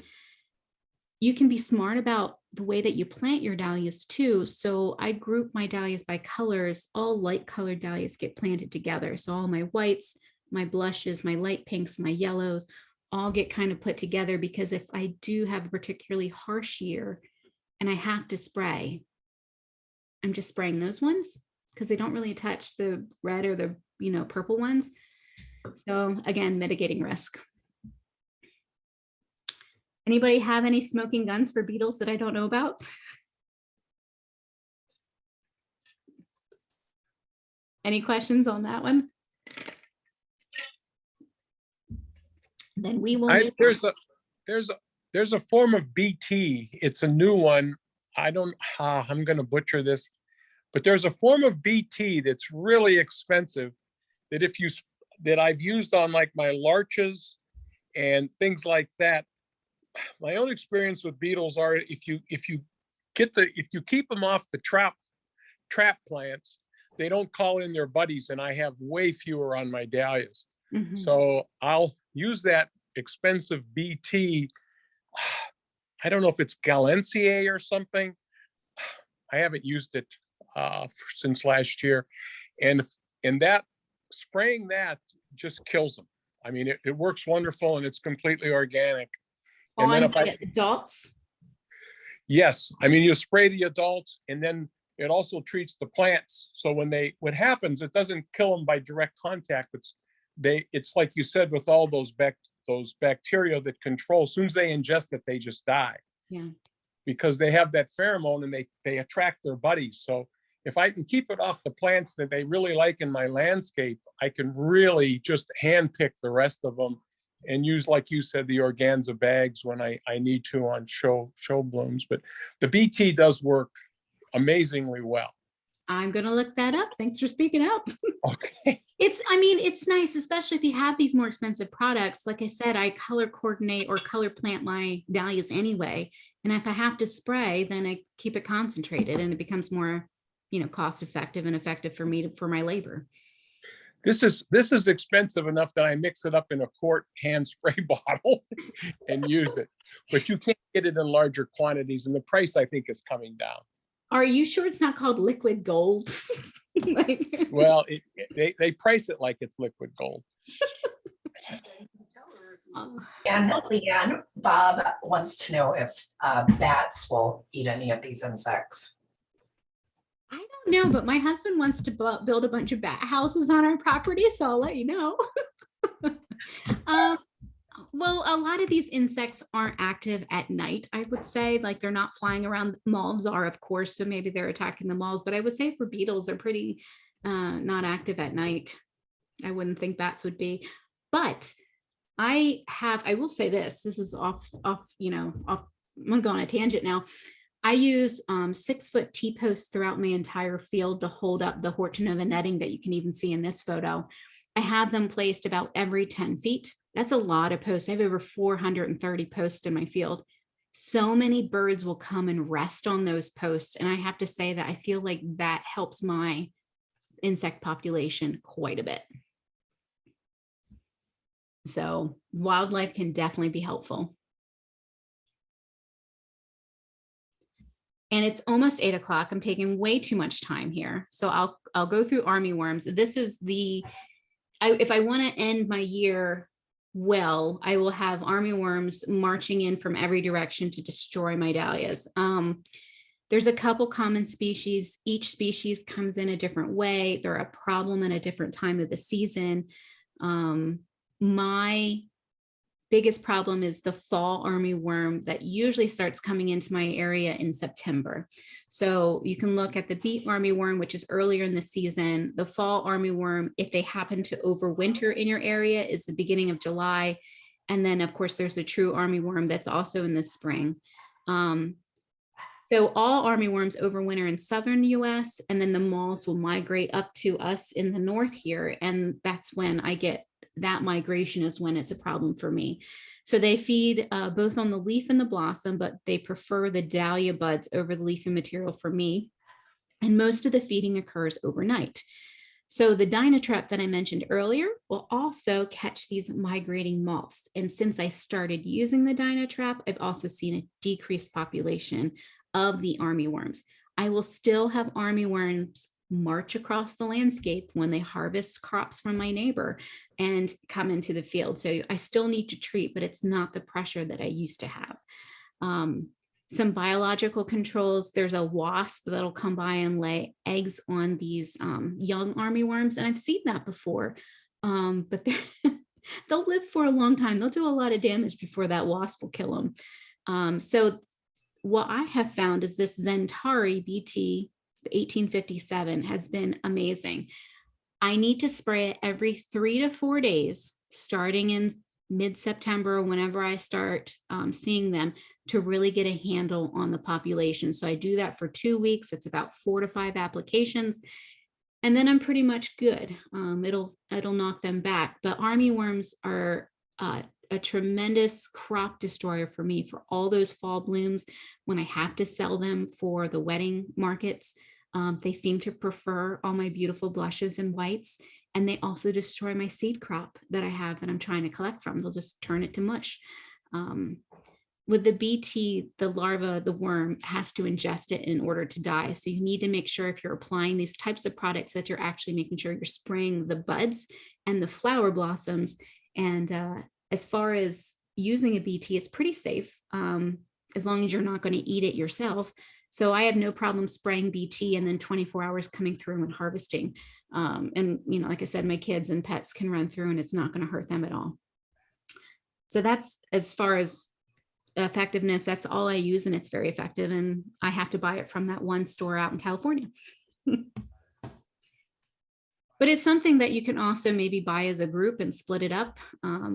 You can be smart about the way that you plant your dahlias too. So I group my dahlias by colors. All light colored dahlias get planted together. So all my whites, my blushes, my light pinks, my yellows, all get kind of put together, because if I do have a particularly harsh year and I have to spray, I'm just spraying those ones because they don't really touch the red or the purple ones. So again, mitigating risk. Anybody have any smoking guns for beetles that I don't know about? Any questions on that one? Then we will. There's a form of BT. It's a new one. I'm going to butcher this, but there's a form of BT that's really expensive that I've used on like my larches and things like that. My own experience with beetles are if you keep them off the trap plants, they don't call in their buddies, and I have way fewer on my dahlias. Mm-hmm. So I'll use that expensive BT. I don't know if it's Galencier or something. I haven't used it. since last year. And that spraying that just kills them. I mean, it works wonderful and it's completely organic. And then On if I, the adults? yes, I mean, you spray the adults and then it also treats the plants. So what happens, it doesn't kill them by direct contact. It's like you said, with all those bacteria that control, as soon as they ingest it, they just die. Yeah. Because they have that pheromone and they attract their buddies. So if I can keep it off the plants that they really like in my landscape, I can really just handpick the rest of them and use, like you said, the organza bags when I need to on show blooms. But the BT does work amazingly well. I'm going to look that up. Thanks for speaking up. Okay. It's nice, especially if you have these more expensive products. Like I said, I color coordinate or color plant my dahlias anyway. And if I have to spray, then I keep it concentrated and it becomes more, cost effective and effective for me for my labor. This is expensive enough that I mix it up in a quart hand spray bottle and use it, but you can't get it in larger quantities. And the price, I think, is coming down. Are you sure it's not called liquid gold? Well, they price it like it's liquid gold. And LeeAnn, Bob wants to know if bats will eat any of these insects. I don't know, but my husband wants to build a bunch of bat houses on our property, so I'll let you know. Well, a lot of these insects aren't active at night, I would say. Like they're not flying around. Moths are, of course, so maybe they're attacking the moths, but I would say for beetles, they're pretty not active at night. I wouldn't think bats would be. But I will say this is off, I'm gonna go on a tangent now. I use 6-foot T-posts throughout my entire field to hold up the Hortonova netting that you can even see in this photo. I have them placed about every 10 feet. That's a lot of posts. I have over 430 posts in my field. So many birds will come and rest on those posts. And I have to say that I feel like that helps my insect population quite a bit. So wildlife can definitely be helpful. And it's almost 8 o'clock. I'm taking way too much time here. So I'll go through armyworms. This is if I want to end my year well, I will have armyworms marching in from every direction to destroy my dahlias. There's a couple common species. Each species comes in a different way. They're a problem at a different time of the season. My biggest problem is the fall armyworm that usually starts coming into my area in September. So you can look at the beet armyworm, which is earlier in the season. The fall armyworm, if they happen to overwinter in your area, is the beginning of July. And then of course there's a true armyworm that's also in the spring. So all armyworms overwinter in southern US, and then the moths will migrate up to us in the north here. And that's when I get that migration is when it's a problem for me. So they feed both on the leaf and the blossom, but they prefer the dahlia buds over the leafy material for me. And most of the feeding occurs overnight. So the Dynatrap that I mentioned earlier will also catch these migrating moths. And since I started using the Dynatrap, I've also seen a decreased population of the armyworms. I will still have armyworms march across the landscape when they harvest crops from my neighbor and come into the field. So I still need to treat, but it's not the pressure that I used to have. Some biological controls, there's a wasp that'll come by and lay eggs on these young armyworms. And I've seen that before, but they'll live for a long time. They'll do a lot of damage before that wasp will kill them. So what I have found is this Zentari BT 1857 has been amazing. I need to spray it every 3 to 4 days, starting in mid-September, whenever I start seeing them, to really get a handle on the population. So I do that for 2 weeks. It's about 4 to 5 applications. And then I'm pretty much good. It'll knock them back. But armyworms are a tremendous crop destroyer for me for all those fall blooms when I have to sell them for the wedding markets. They seem to prefer all my beautiful blushes and whites, and they also destroy my seed crop that I have that I'm trying to collect from. They'll just turn it to mush. with the BT, the larva, the worm has to ingest it in order to die. So you need to make sure if you're applying these types of products that you're actually making sure you're spraying the buds and the flower blossoms. And as far as using a BT, it's pretty safe as long as you're not going to eat it yourself. So I have no problem spraying BT and then 24 hours coming through and harvesting. And, you know, like I said, my kids and pets can run through and it's not going to hurt them at all. So that's as far as effectiveness, that's all I use and it's very effective. And I have to buy it from that one store out in California. But it's something that you can also maybe buy as a group and split it up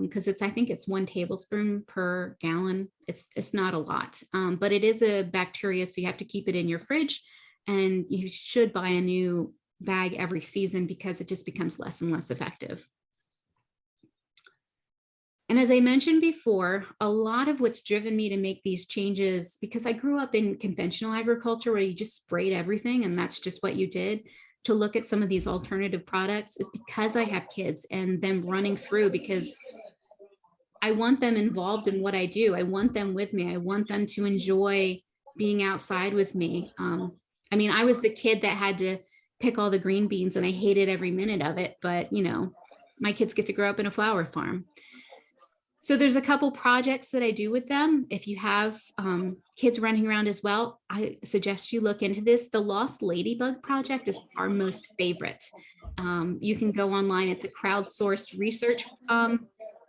because I think it's 1 tablespoon per gallon. It's not a lot, but it is a bacteria. So you have to keep it in your fridge and you should buy a new bag every season because it just becomes less and less effective. And as I mentioned before, a lot of what's driven me to make these changes, because I grew up in conventional agriculture where you just sprayed everything and that's just what you did, to look at some of these alternative products is because I have kids and them running through, because I want them involved in what I do. I want them with me. I want them to enjoy being outside with me. I mean, I was the kid that had to pick all the green beans and I hated every minute of it, but you know, my kids get to grow up in a flower farm. So there's a couple projects that I do with them. If you have kids running around as well, I suggest you look into this. The Lost Ladybug Project is our most favorite. You can go online. It's a crowdsourced research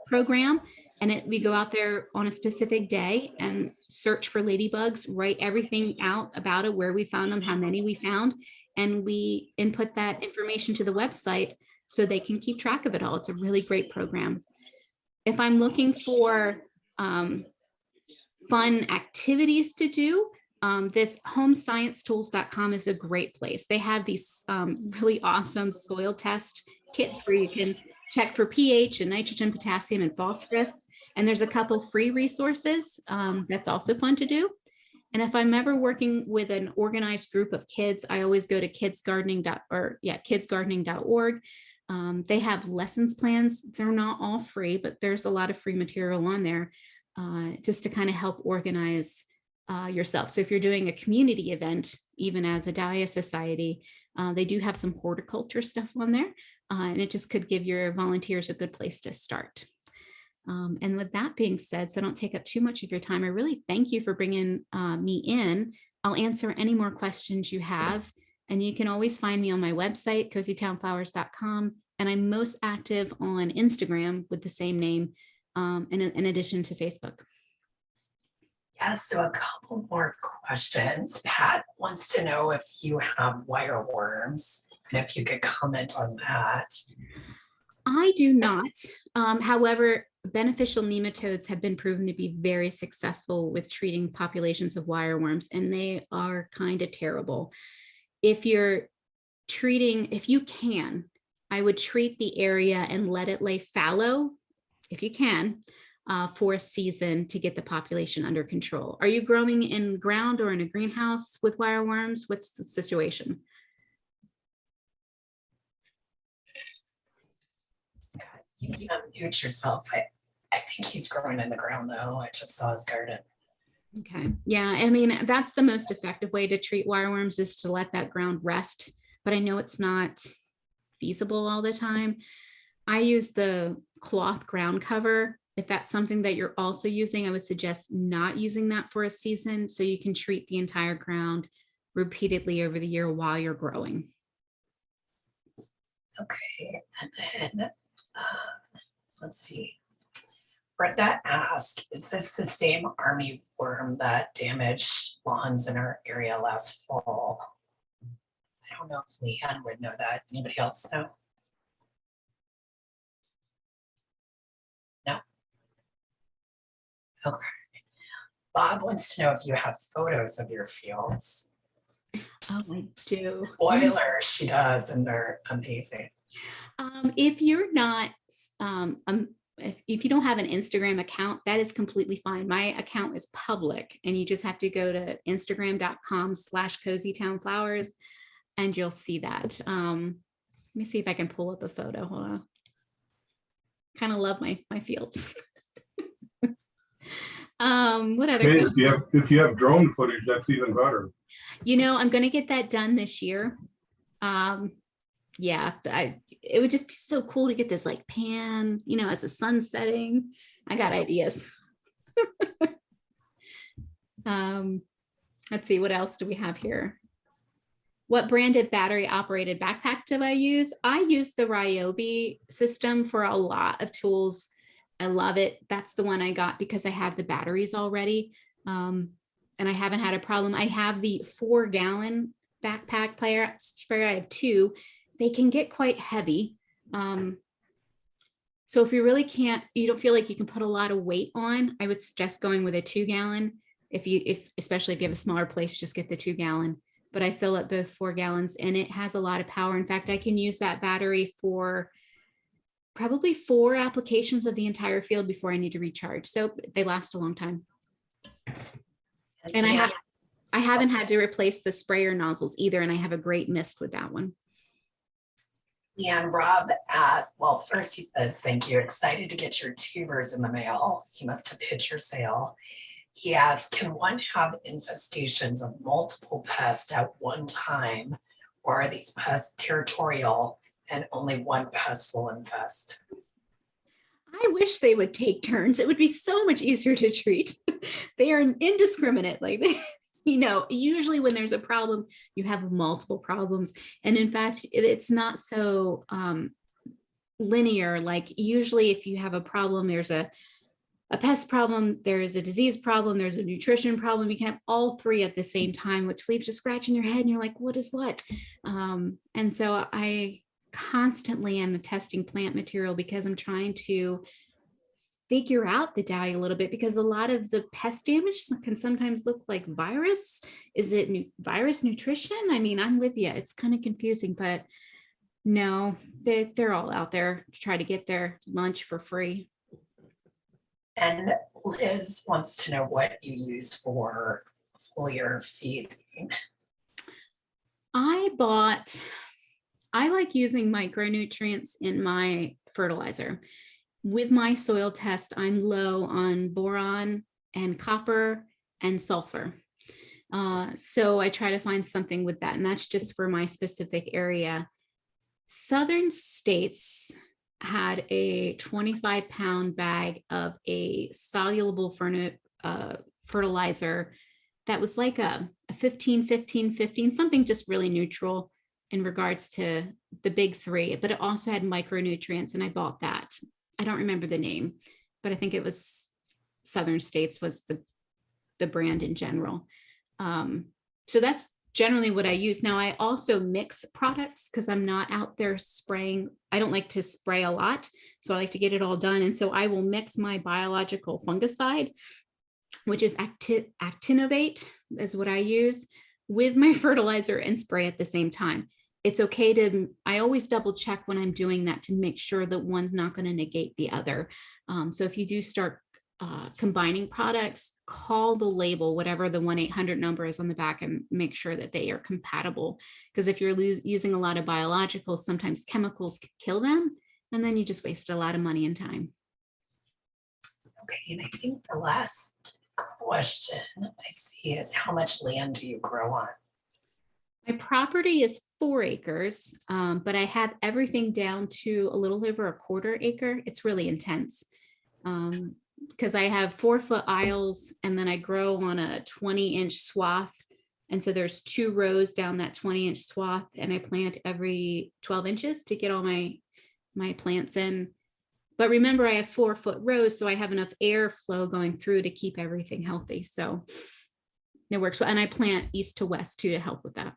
program. And we go out there on a specific day and search for ladybugs, write everything out about it, where we found them, how many we found, and we input that information to the website so they can keep track of it all. It's a really great program. If I'm looking for fun activities to do, this homesciencetools.com is a great place. They have these really awesome soil test kits where you can check for pH and nitrogen, potassium, and phosphorus. And there's a couple free resources that's also fun to do. And if I'm ever working with an organized group of kids, I always go to kidsgardening.org. They have lessons plans. They're not all free, but there's a lot of free material on there just to kind of help organize yourself. So if you're doing a community event, even as a Dahlia Society, they do have some horticulture stuff on there, and it just could give your volunteers a good place to start. And with that being said, so I don't take up too much of your time, I really thank you for bringing me in. I'll answer any more questions you have. And you can always find me on my website, coseytownflowers.com. And I'm most active on Instagram with the same name, in addition to Facebook. Yeah, so a couple more questions. Pat wants to know if you have wireworms and if you could comment on that. I do not. However, beneficial nematodes have been proven to be very successful with treating populations of wireworms, and they are kind of terrible. If you can, I would treat the area and let it lay fallow, if you can, for a season to get the population under control. Are you growing in ground or in a greenhouse with wireworms? What's the situation? You can unmute yourself. I think he's growing in the ground though. I just saw his garden. Okay. Yeah. I mean, that's the most effective way to treat wireworms is to let that ground rest, but I know it's not feasible all the time. I use the cloth ground cover. If that's something that you're also using, I would suggest not using that for a season so you can treat the entire ground repeatedly over the year while you're growing. Okay. And then let's see. Brenda asked, is this the same army worm that damaged lawns in our area last fall? I don't know if LeeAnn would know that. Anybody else know? No? Okay. Bob wants to know if you have photos of your fields. Oh, I do. Spoiler, she does, and they're amazing. If you're not, if you don't have an Instagram account, that is completely fine. My account is public and you just have to go to instagram.com/Coseytown and you'll see that. Let me see if I can pull up a photo. Hold on. Kind of love my fields. What other? Hey, if you have drone footage, that's even better. I'm gonna get that done this year. Yeah, it would just be so cool to get this like pan, as the sun's setting. I got ideas. Let's see, what else do we have here? What branded battery operated backpack do I use? I use the Ryobi system for a lot of tools. I love it. That's the one I got because I have the batteries already. And I haven't had a problem. I have the 4-gallon backpack sprayer. I have 2. They can get quite heavy. So if you really you don't feel like you can put a lot of weight on, I would suggest going with a 2-gallon. Especially if you have a smaller place, just get the 2-gallon. But I fill up both 4 gallons and it has a lot of power. In fact, I can use that battery for probably 4 applications of the entire field before I need to recharge. So they last a long time. And I haven't had to replace the sprayer nozzles either. And I have a great mist with that one. LeeAnn, Rob asked, well, first he says, thank you. Excited to get your tubers in the mail. He must have hit your sale. He asked, can one have infestations of multiple pests at one time? Or are these pests territorial and only one pest will infest? I wish they would take turns. It would be so much easier to treat. They are indiscriminate. Like usually when there's a problem, you have multiple problems. And in fact, it's not so linear. Like usually if you have a problem, there's a pest problem, there's a disease problem, there's a nutrition problem. You can have all 3 at the same time, which leaves you scratching your head and you're like, what is what? And so I constantly am testing plant material because I'm trying to figure out the dahlia a little bit, because a lot of the pest damage can sometimes look like virus. Is it virus nutrition? I mean, I'm with you. It's kind of confusing, but no, they're all out there to try to get their lunch for free. And Liz wants to know what you use for foliar feeding. I like using micronutrients in my fertilizer. With my soil test, I'm low on boron and copper and sulfur. So I try to find something with that, and that's just for my specific area. Southern States had a 25-pound bag of a soluble fertilizer that was like a 15, something just really neutral in regards to the big 3, but it also had micronutrients, and I bought that. I don't remember the name, but I think it was Southern States was the brand in general. So that's generally what I use. Now I also mix products because I'm not out there spraying. I don't like to spray a lot, so I like to get it all done. And so I will mix my biological fungicide, which is actinovate, is what I use, with my fertilizer and spray at the same time. It's okay I always double check when I'm doing that to make sure that one's not going to negate the other. So if you do start combining products, call the label, whatever the 1-800 number is on the back, and make sure that they are compatible. Because if you're using a lot of biologicals, sometimes chemicals can kill them, and then you just wasted a lot of money and time. Okay, and I think the last question I see is, how much land do you grow on? My property is 4 acres, but I have everything down to a little over a 1/4 acre. It's really intense because I have 4-foot aisles, and then I grow on a 20-inch swath. And so there's 2 rows down that 20-inch swath, and I plant every 12 inches to get all my plants in. But remember, I have 4-foot rows, so I have enough airflow going through to keep everything healthy. So it works well. And I plant east to west too to help with that.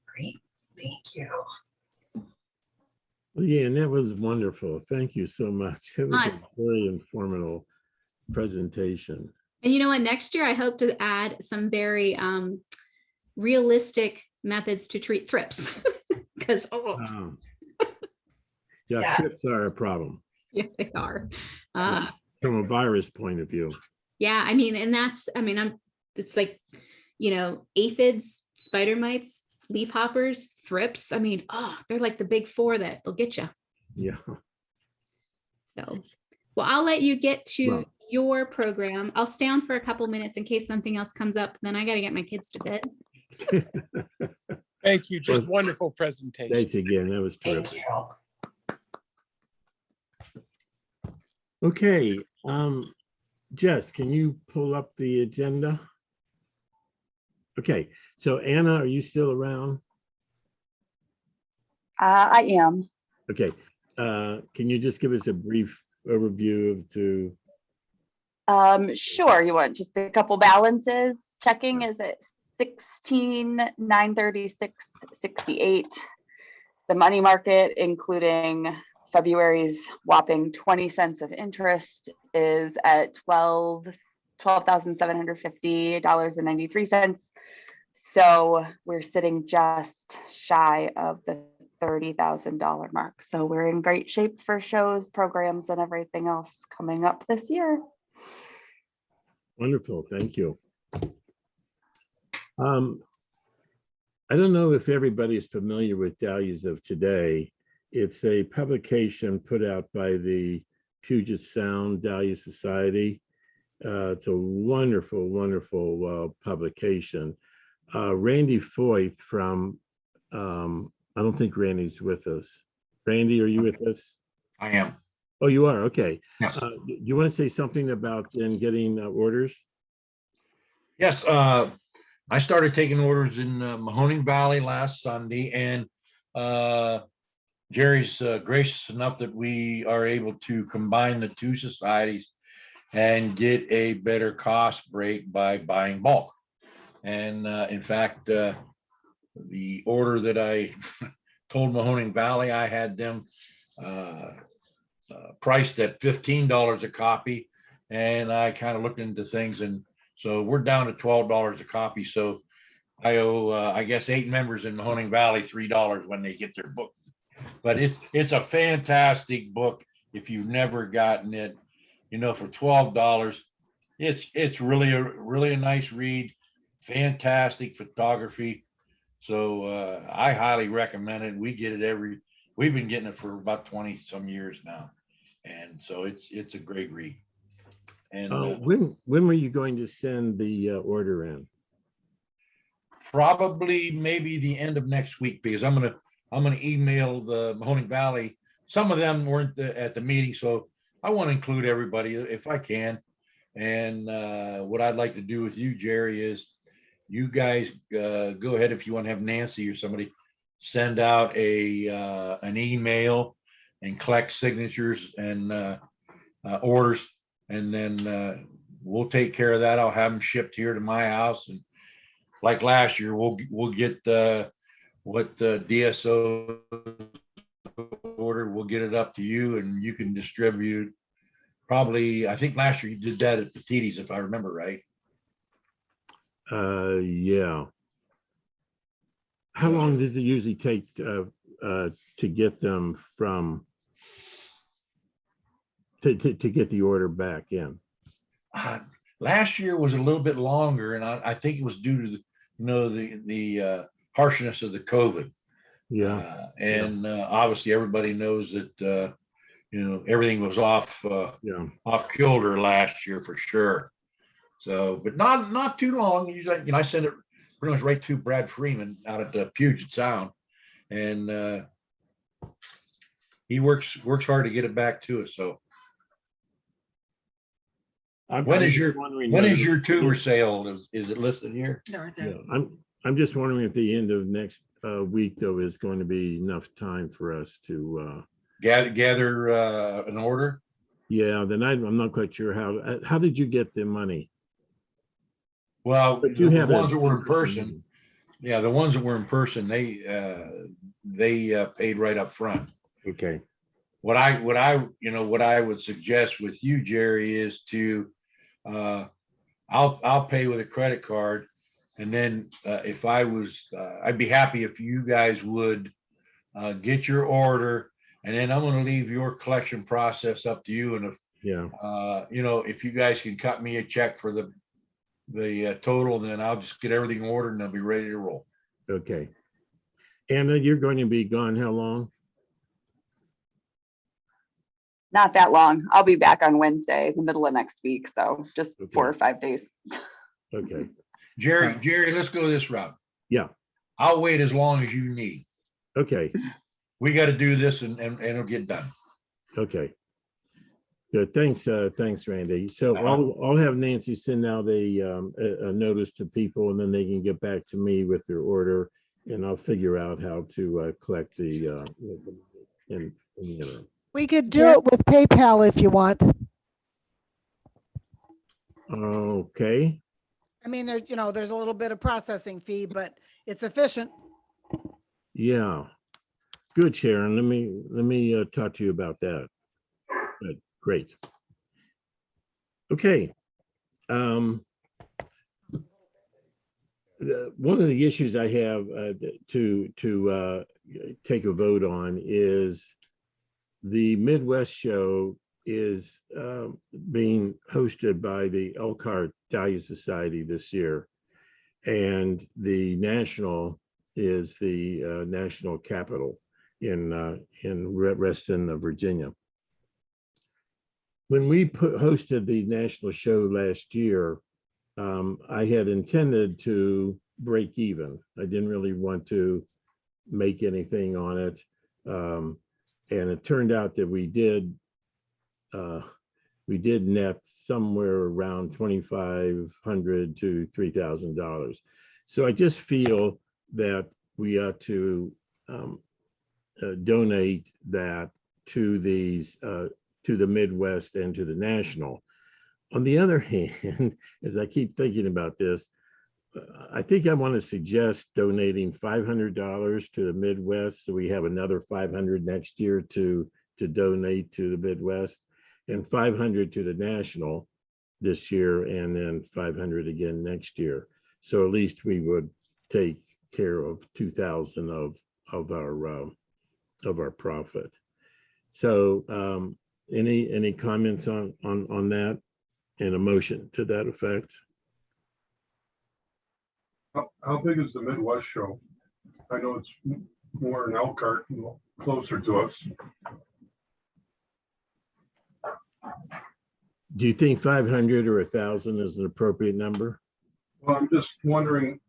Great, thank you. Well, yeah, and that was wonderful. Thank you so much. It was a Fun. very informative presentation. And you know what? Next year, I hope to add some very realistic methods to treat thrips. Because Yeah. Trips are a problem yeah, they are. from a virus point of view. Yeah, I mean, and it's like, aphids, spider mites, leafhoppers, thrips. I mean, they're like the big 4 that will get you. Yeah. So, well, I'll let you get to Well, your program. I'll stay on for a couple minutes in case something else comes up. Then I got to get my kids to bed. Thank you. Just Well, wonderful presentation. Thanks again. That was Thank terrific. you. Okay, Jess, can you pull up the agenda? Okay, so Anna, are you still around? I am. Okay, can you just give us a brief overview of Sure. You want just a couple balances? Checking is at 16,936.68. The money market, including February's whopping 20 cents of interest, is at $12,750.93. So we're sitting just shy of the $30,000 mark. So we're in great shape for shows, programs, and everything else coming up this year. Wonderful, thank you. I don't know if everybody is familiar with Dahlias of Today. It's a publication put out by the Puget Sound Dahlia Society. It's a wonderful, wonderful publication. Randy Foyth from, I don't think Randy's with us. Randy, are you with us? I am. Oh, you are, okay. Yes. Do you want to say something about then getting orders? Yes. I started taking orders in Mahoning Valley last Sunday, and Jerry's gracious enough that we are able to combine the two societies and get a better cost break by buying bulk. And in fact, the order that I told Mahoning Valley, I had them priced at $15 a copy, and I kind of looked into things, and so we're down to $12 a copy. So I owe, I guess, 8 members in Mahoning Valley $3 when they get their book. But it's a fantastic book. If you've never gotten it, you know, for $12, it's really a nice read. Fantastic photography. So I highly recommend it. We get it we've been getting it for about 20 some years now, and so it's a great read. And When were you going to send the order in? probably maybe the end of next week, because I'm gonna email the Mahoning Valley. Some of them weren't at the meeting, so I want to include everybody if I can. And what I'd like to do with you, Jerry, is you guys go ahead, if you want to have Nancy or somebody send out an email and collect signatures and orders, and then we'll take care of that. I'll have them shipped here to my house, and like last year, we'll get what DSO ordered. We'll get it up to you, and you can distribute. Probably, I think last year you did that at Petiti's, if I remember right. Yeah. How long does it usually take to get them from to get the order back in? Last year was a little bit longer, and I think it was due to the harshness of the COVID. Yeah. And obviously everybody knows that everything was off kilter last year for sure. So, but not too long. Usually, I send it pretty much right to Brad Freeman out at the Puget Sound, and he works hard to get it back to us. So, when is your tour sale? Is it listed here? No, Yeah, I'm just wondering if the end of next week though is going to be enough time for us to gather an order. Yeah, then I'm not quite sure how did you get the money? Well, But you have the ones that were in person. person. Yeah, the ones that were in person, they paid right up front. Okay. What I would suggest with you, Jerry, is to I'll pay with a credit card, and then if I was I'd be happy if you guys would get your order, and then I'm going to leave your collection process up to you. And if if you guys can cut me a check for the total, then I'll just get everything ordered and I'll be ready to roll. Okay. Anna, you're going to be gone how long? Not that long. I'll be back on Wednesday, the middle of next week. So just Okay. 4 or 5 days. Okay, Jerry, let's go this route. yeah, I'll wait as long as you need. okay, We got to do this and it'll get done. okay. Good, thanks, Randy. So Uh-huh. I'll have Nancy send out a notice to people, and then they can get back to me with their order, and I'll figure out how to collect the in the interim. We could do it with PayPal if you want. Okay, I mean, there's a little bit of processing fee, but it's efficient. yeah. Good, Sharon. Let me talk to you about that. Good, great. Okay. One of the issues I have to take a vote on is the Midwest show is being hosted by the Elkhart Dahlia Society this year, and the national is the national capital in Reston, Virginia. When we hosted the national show last year, I had intended to break even. I didn't really want to make anything on it. And it turned out that we did net somewhere around $2,500 to $3,000. So I just feel that we ought to donate that to these to the Midwest and to the national. On the other hand, as I keep thinking about this, I think I want to suggest donating $500 to the Midwest, so we have another $500 next year to donate to the Midwest, and $500 to the national this year, and then $500 again next year. So at least we would take care of 2,000 of our profit. So any comments on that, and a motion to that effect? How big is the Midwest show? I know it's more in Elkhart, closer to us. Do you think 500 or 1,000 is an appropriate number? Well, I'm just wondering,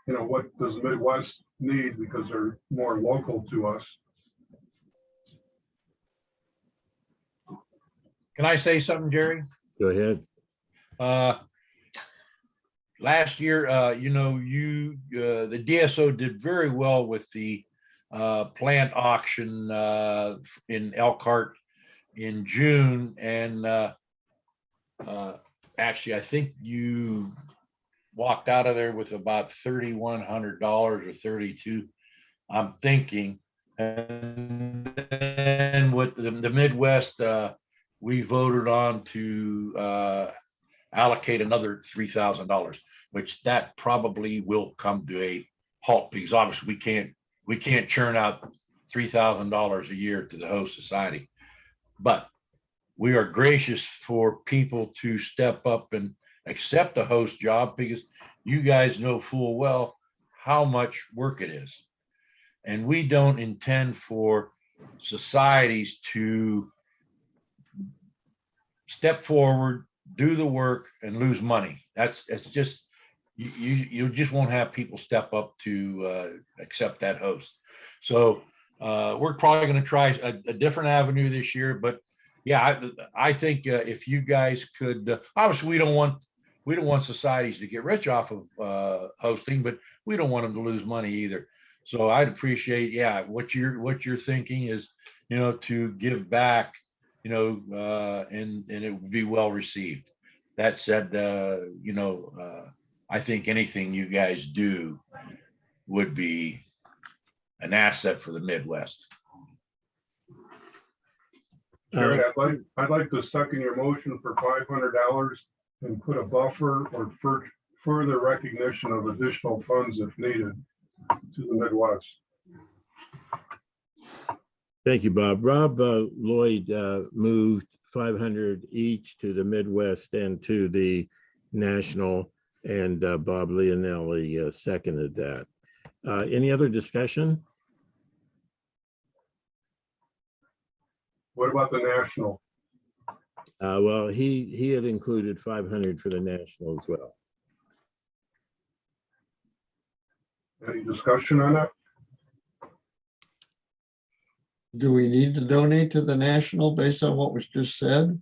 what does the Midwest need, because they're more local to us? Can I say something, Jerry? Go ahead. Last year, the DSO did very well with the plant auction in Elkhart in June, and actually, I think you walked out of there with about $3,100 or $32,000, I'm thinking. And then with the Midwest, we voted on to allocate another $3,000, which that probably will come to a halt, because obviously we can't churn out $3,000 a year to the host society. But we are gracious for people to step up and accept the host job, because you guys know full well how much work it is. And we don't intend for societies to step forward, do the work, and lose money. It's just, you just won't have people step up to accept that host. So we're probably going to try a different avenue this year. But yeah, I think if you guys could, obviously we don't want societies to get rich off of hosting, but we don't want them to lose money either. So I'd appreciate, what you're thinking is, to give back, and it would be well received. That said, I think anything you guys do would be an asset for the Midwest. Jerry, I'd like to second your motion for $500 and put a buffer or further recognition of additional funds if needed to the Midwest. Thank you, Bob. Rob Lloyd moved 500 each to the Midwest and to the national, and Bob Leonelli seconded that. Any other discussion? What about the national? Well, he had included 500 for the national as well. Any discussion on that? Do we need to donate to the national based on what was just said?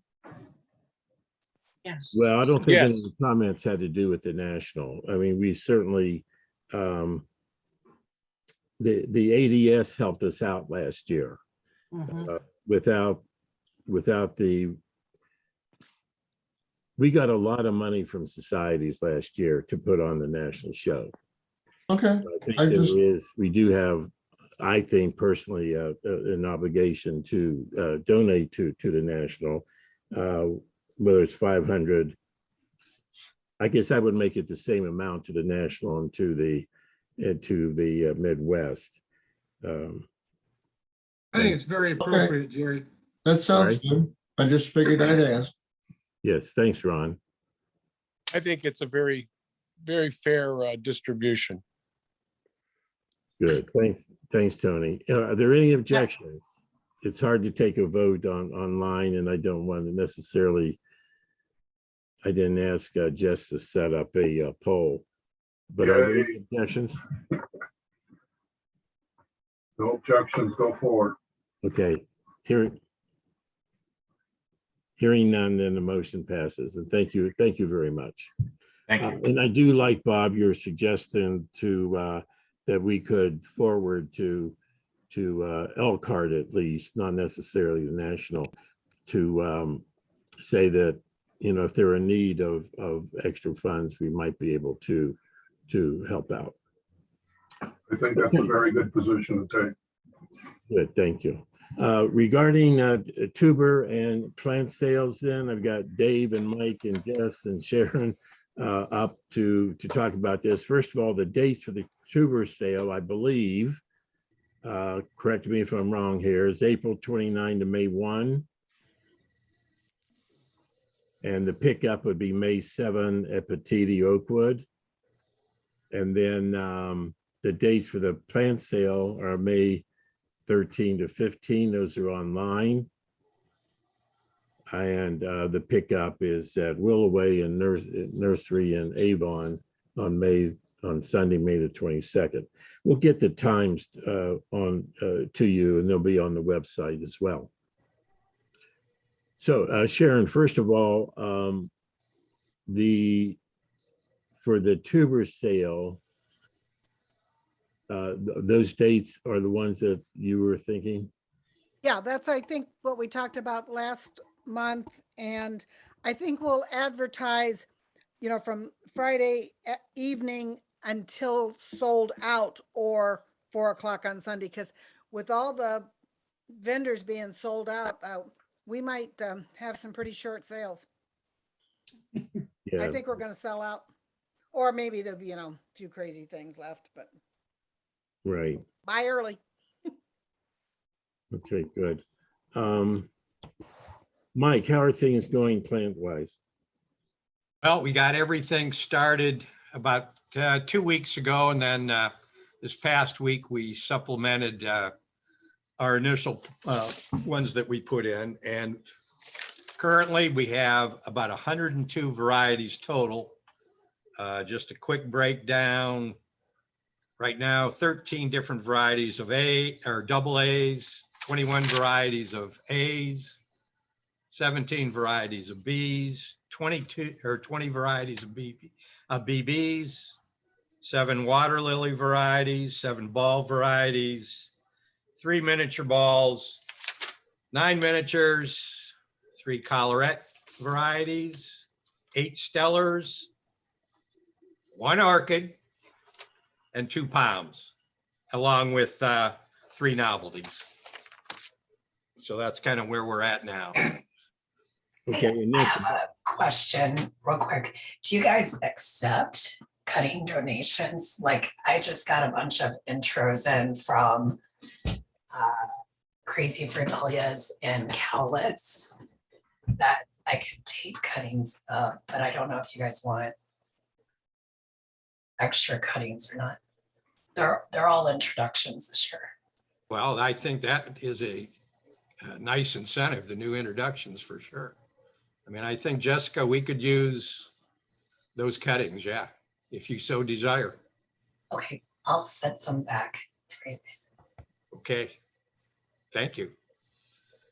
Yes. Well, I don't think any Yes. of the comments had to do with the national. I mean, we certainly, the ADS helped us out last year. Without we got a lot of money from societies last year to put on the national show. Okay, I think I just- we do have, I think personally, an obligation to donate to the national, whether it's 500. I guess I would make it the same amount to the national and to the Midwest. I think it's very appropriate, Jerry. that sounds Sorry? good. I just figured I'd ask. Yes, thanks, Ron. I think it's a very, very fair distribution. Good. Thanks, Tony. Are there any objections? It's hard to take a vote online, and I don't want to necessarily. I didn't ask Jess to set up a poll, but are there any objections? No objections, go forward. Okay, hearing none, then the motion passes. And thank you very much. Thank you. And I do like, Bob, your suggestion to that we could forward to Elkhart at least, not necessarily the national, to say that, you know, if they're in need of extra funds, we might be able to help out. I think that's a very good position to take. Good, thank you. Regarding tuber and plant sales, then I've got Dave and Mike and Jess and Sharon up to talk about this. First of all, the dates for the tuber sale, I believe, correct me if I'm wrong here, is April 29 to May 1. And the pickup would be May 7 at Petite Oakwood. And then the dates for the plant sale are May 13 to 15. Those are online. And the pickup is at Willoway and Nursery in Avon on Sunday, May the 22nd. We'll get the times to you, and they'll be on the website as well. So Sharon, first of all, for the tuber sale, those dates are the ones that you were thinking? Yeah, that's, I think, what we talked about last month. And I think we'll advertise, you know, from Friday evening until sold out, or 4 o'clock on Sunday. Because with all the vendors being sold out, we might have some pretty short sales. Yeah. I think we're going to sell out. Or maybe there'll be, you know, a few crazy things left, but Right. buy early. Okay, good. Mike, how are things going plant-wise? Well, we got everything started about 2 weeks ago, and then this past week we supplemented our initial ones that we put in. And currently we have about 102 varieties total. Just a quick breakdown. Right now, 13 different varieties of double A's, 21 varieties of A's, 17 varieties of B's, 20 varieties of BBs, 7 water lily varieties, 7 ball varieties, 3 miniature balls, 9 miniatures, 3 collarette varieties, 8 stellars, 1 orchid, and 2 palms, along with 3 novelties. So that's kind of where we're at now. Okay, and I that's, have a question real quick. Do you guys accept cutting donations? Like, I just got a bunch of intros in from Crazy for Dahlias and Cowlitz that I could take cuttings of, but I don't know if you guys want extra cuttings or not. They're all introductions this year. Well, I think that is a nice incentive, the new introductions for sure. I mean, I think, Jessica, we could use those cuttings, yeah, if you so desire. Okay, I'll set some back for you guys. Okay, thank you.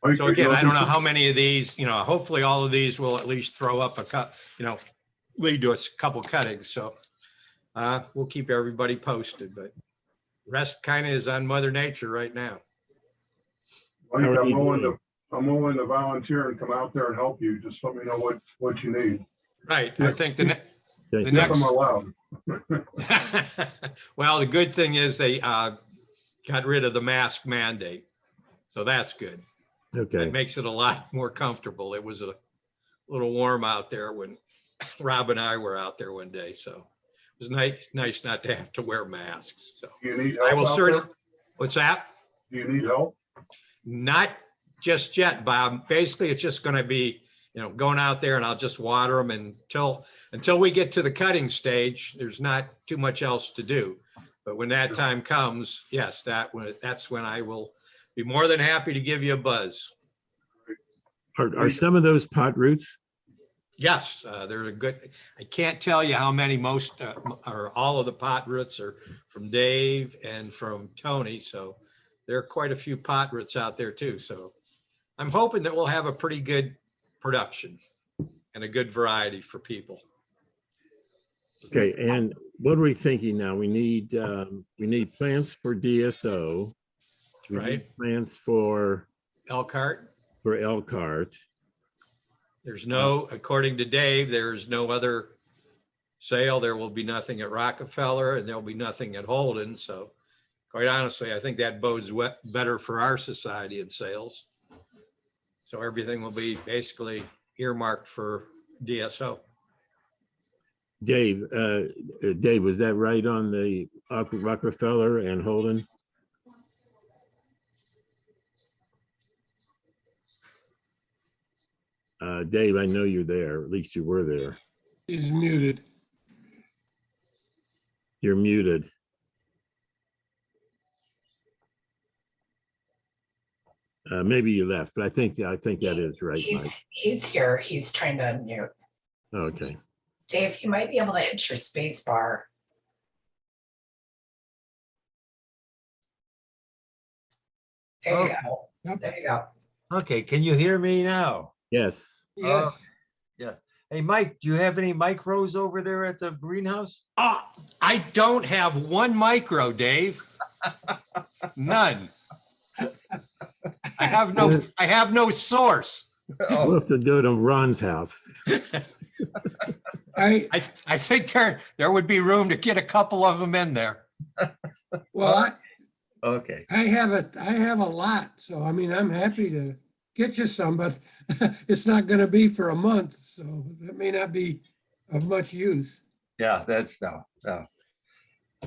Mike, So are you again, I don't know looking how for- many of these, hopefully all of these will at least throw up a cut, lead to a couple cuttings. So we'll keep everybody posted, but rest kind of is on Mother Nature right now. Mike, How are I'm you willing doing? to, I'm willing to volunteer and come out there and help you. Just let me know what you need. Right. I think the Thank the you. If next, I'm allowed. well, the good thing is they got rid of the mask mandate. So that's good. Okay. It makes it a lot more comfortable. It was a little warm out there when Rob and I were out there one day. So it was nice not to have to wear masks. So Do you need I help will out certainly, there? what's that? Do you need help? Not just yet, Bob. Basically, it's just going to be, going out there and I'll just water them until we get to the cutting stage. There's not too much else to do. But when that time comes, yes, that's when I will be more than happy to give you a buzz. Are some of those pot roots? Yes, they're a good. I can't tell you how many, most or all of the pot roots are from Dave and from Tony. So there are quite a few pot roots out there too. So I'm hoping that we'll have a pretty good production and a good variety for people. Okay, and what are we thinking now? We need plants for DSO. We need Right. plants for Elkhart, Elkhart. there's no, according to Dave, there's no other sale. There will be nothing at Rockefeller and there'll be nothing at Holden. So quite honestly, I think that bodes better for our society and sales. So everything will be basically earmarked for DSO. Dave, was that right on the Rockefeller and Holden? Dave, I know you're there. At least you were there. He's muted. You're muted. Maybe you left, but I think that is right, Mike. He's here. He's trying to unmute. Okay. Dave, you might be able to hit your space bar. There you go. Yep. There you go. Okay, can you hear me now? Yes. Yes. Yeah. Hey, Mike, do you have any micros over there at the greenhouse? I don't have one micro, Dave. None. I have no source. We'll have to do it on Ron's house. I think there would be room to get a couple of them in there. well, Okay. I have a lot, so I mean, I'm happy to get you some, but it's not going to be for a month, so that may not be of much use. Yeah, that's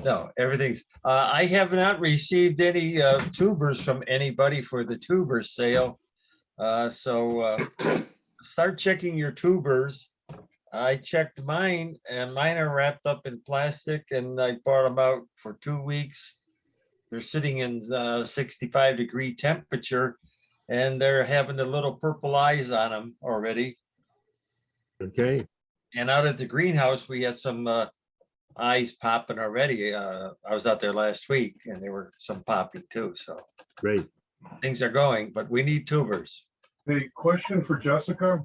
no, everything's, I have not received any tubers from anybody for the tuber sale. So start checking your tubers. I checked mine and mine are wrapped up in plastic and I brought them out for 2 weeks. They're sitting in 65-degree temperature and they're having the little purple eyes on them already. Okay. And out at the greenhouse, we had some eyes popping already. I was out there last week and there were some popping too. So Great. things are going, but we need tubers. Hey, question for Jessica.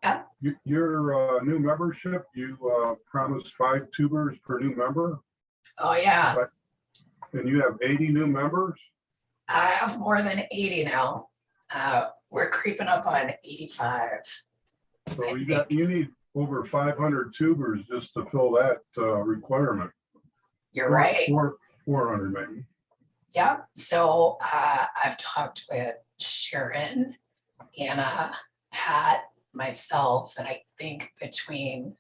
Yeah. Your new membership, you promised 5 tubers per new member, Oh, yeah. and you have 80 new members? I have more than 80 now. We're creeping up on 85. So you need over 500 tubers just to fill that requirement. You're right. 400 maybe. Yep. So I've talked with Sharon, Anna, Pat, myself, and I think between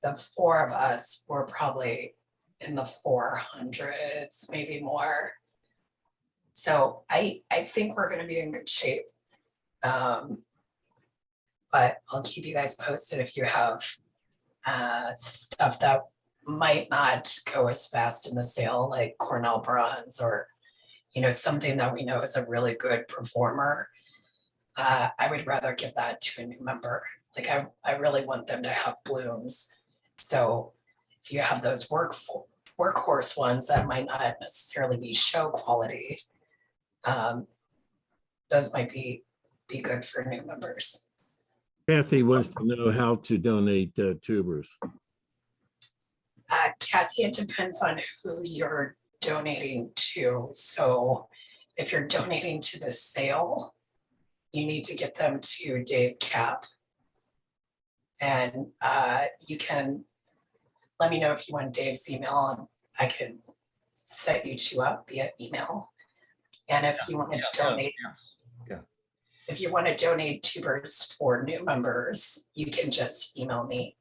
the 4 of us, we're probably in the 400s, maybe more. So I think we're going to be in good shape. But I'll keep you guys posted if you have stuff that might not go as fast in the sale, like Cornell Bronze or, something that we know is a really good performer. I would rather give that to a new member. Like I really want them to have blooms. So if you have those workhorse ones that might not necessarily be show quality, those might be good for new members. Kathy wants to know how to donate tubers. Kathy, it depends on who you're donating to. So if you're donating to the sale, you need to get them to Dave Cap. And you can let me know if you want Dave's email, and I can set you two up via email. And if you want to donate, if you want to donate tubers for new members, you can just email me.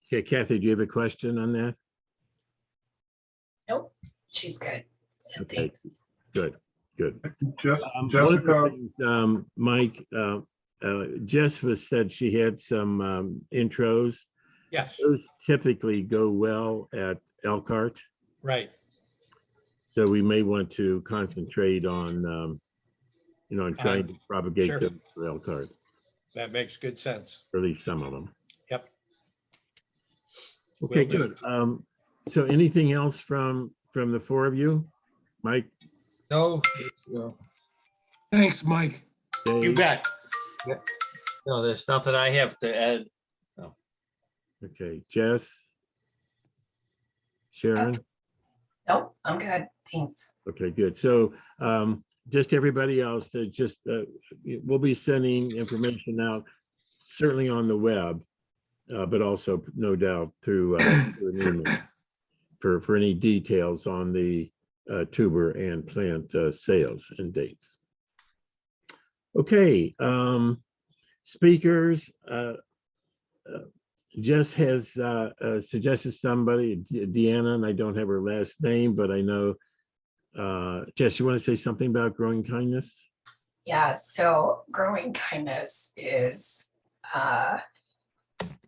Okay, Kathy, do you have a question on that? Nope, she's good. So Okay, thanks. good. Just, One of Jessica, the things, Mike, Jess said she had some intros. Yes, Those typically go well at Elkhart, right. so we may want to concentrate on, on trying to propagate Sure. them for Elkhart, That makes good sense. or at least some of them. Yep. Okay, Will do. good. So anything else from the four of you? Mike? No, Thanks, Mike. You Dave? bet. no, there's nothing I have to add. Okay, Jess? Sharon? Nope, I'm good. Thanks. Okay, good. So just everybody else, that just we'll be sending information out, certainly on the web, but also no doubt through an email for any details on the tuber and plant sales and dates. Okay, speakers. Jess has suggested somebody, Deanna, and I don't have her last name, but I know, Jess, you want to say something about Growing Kindness? Yeah, so Growing Kindness is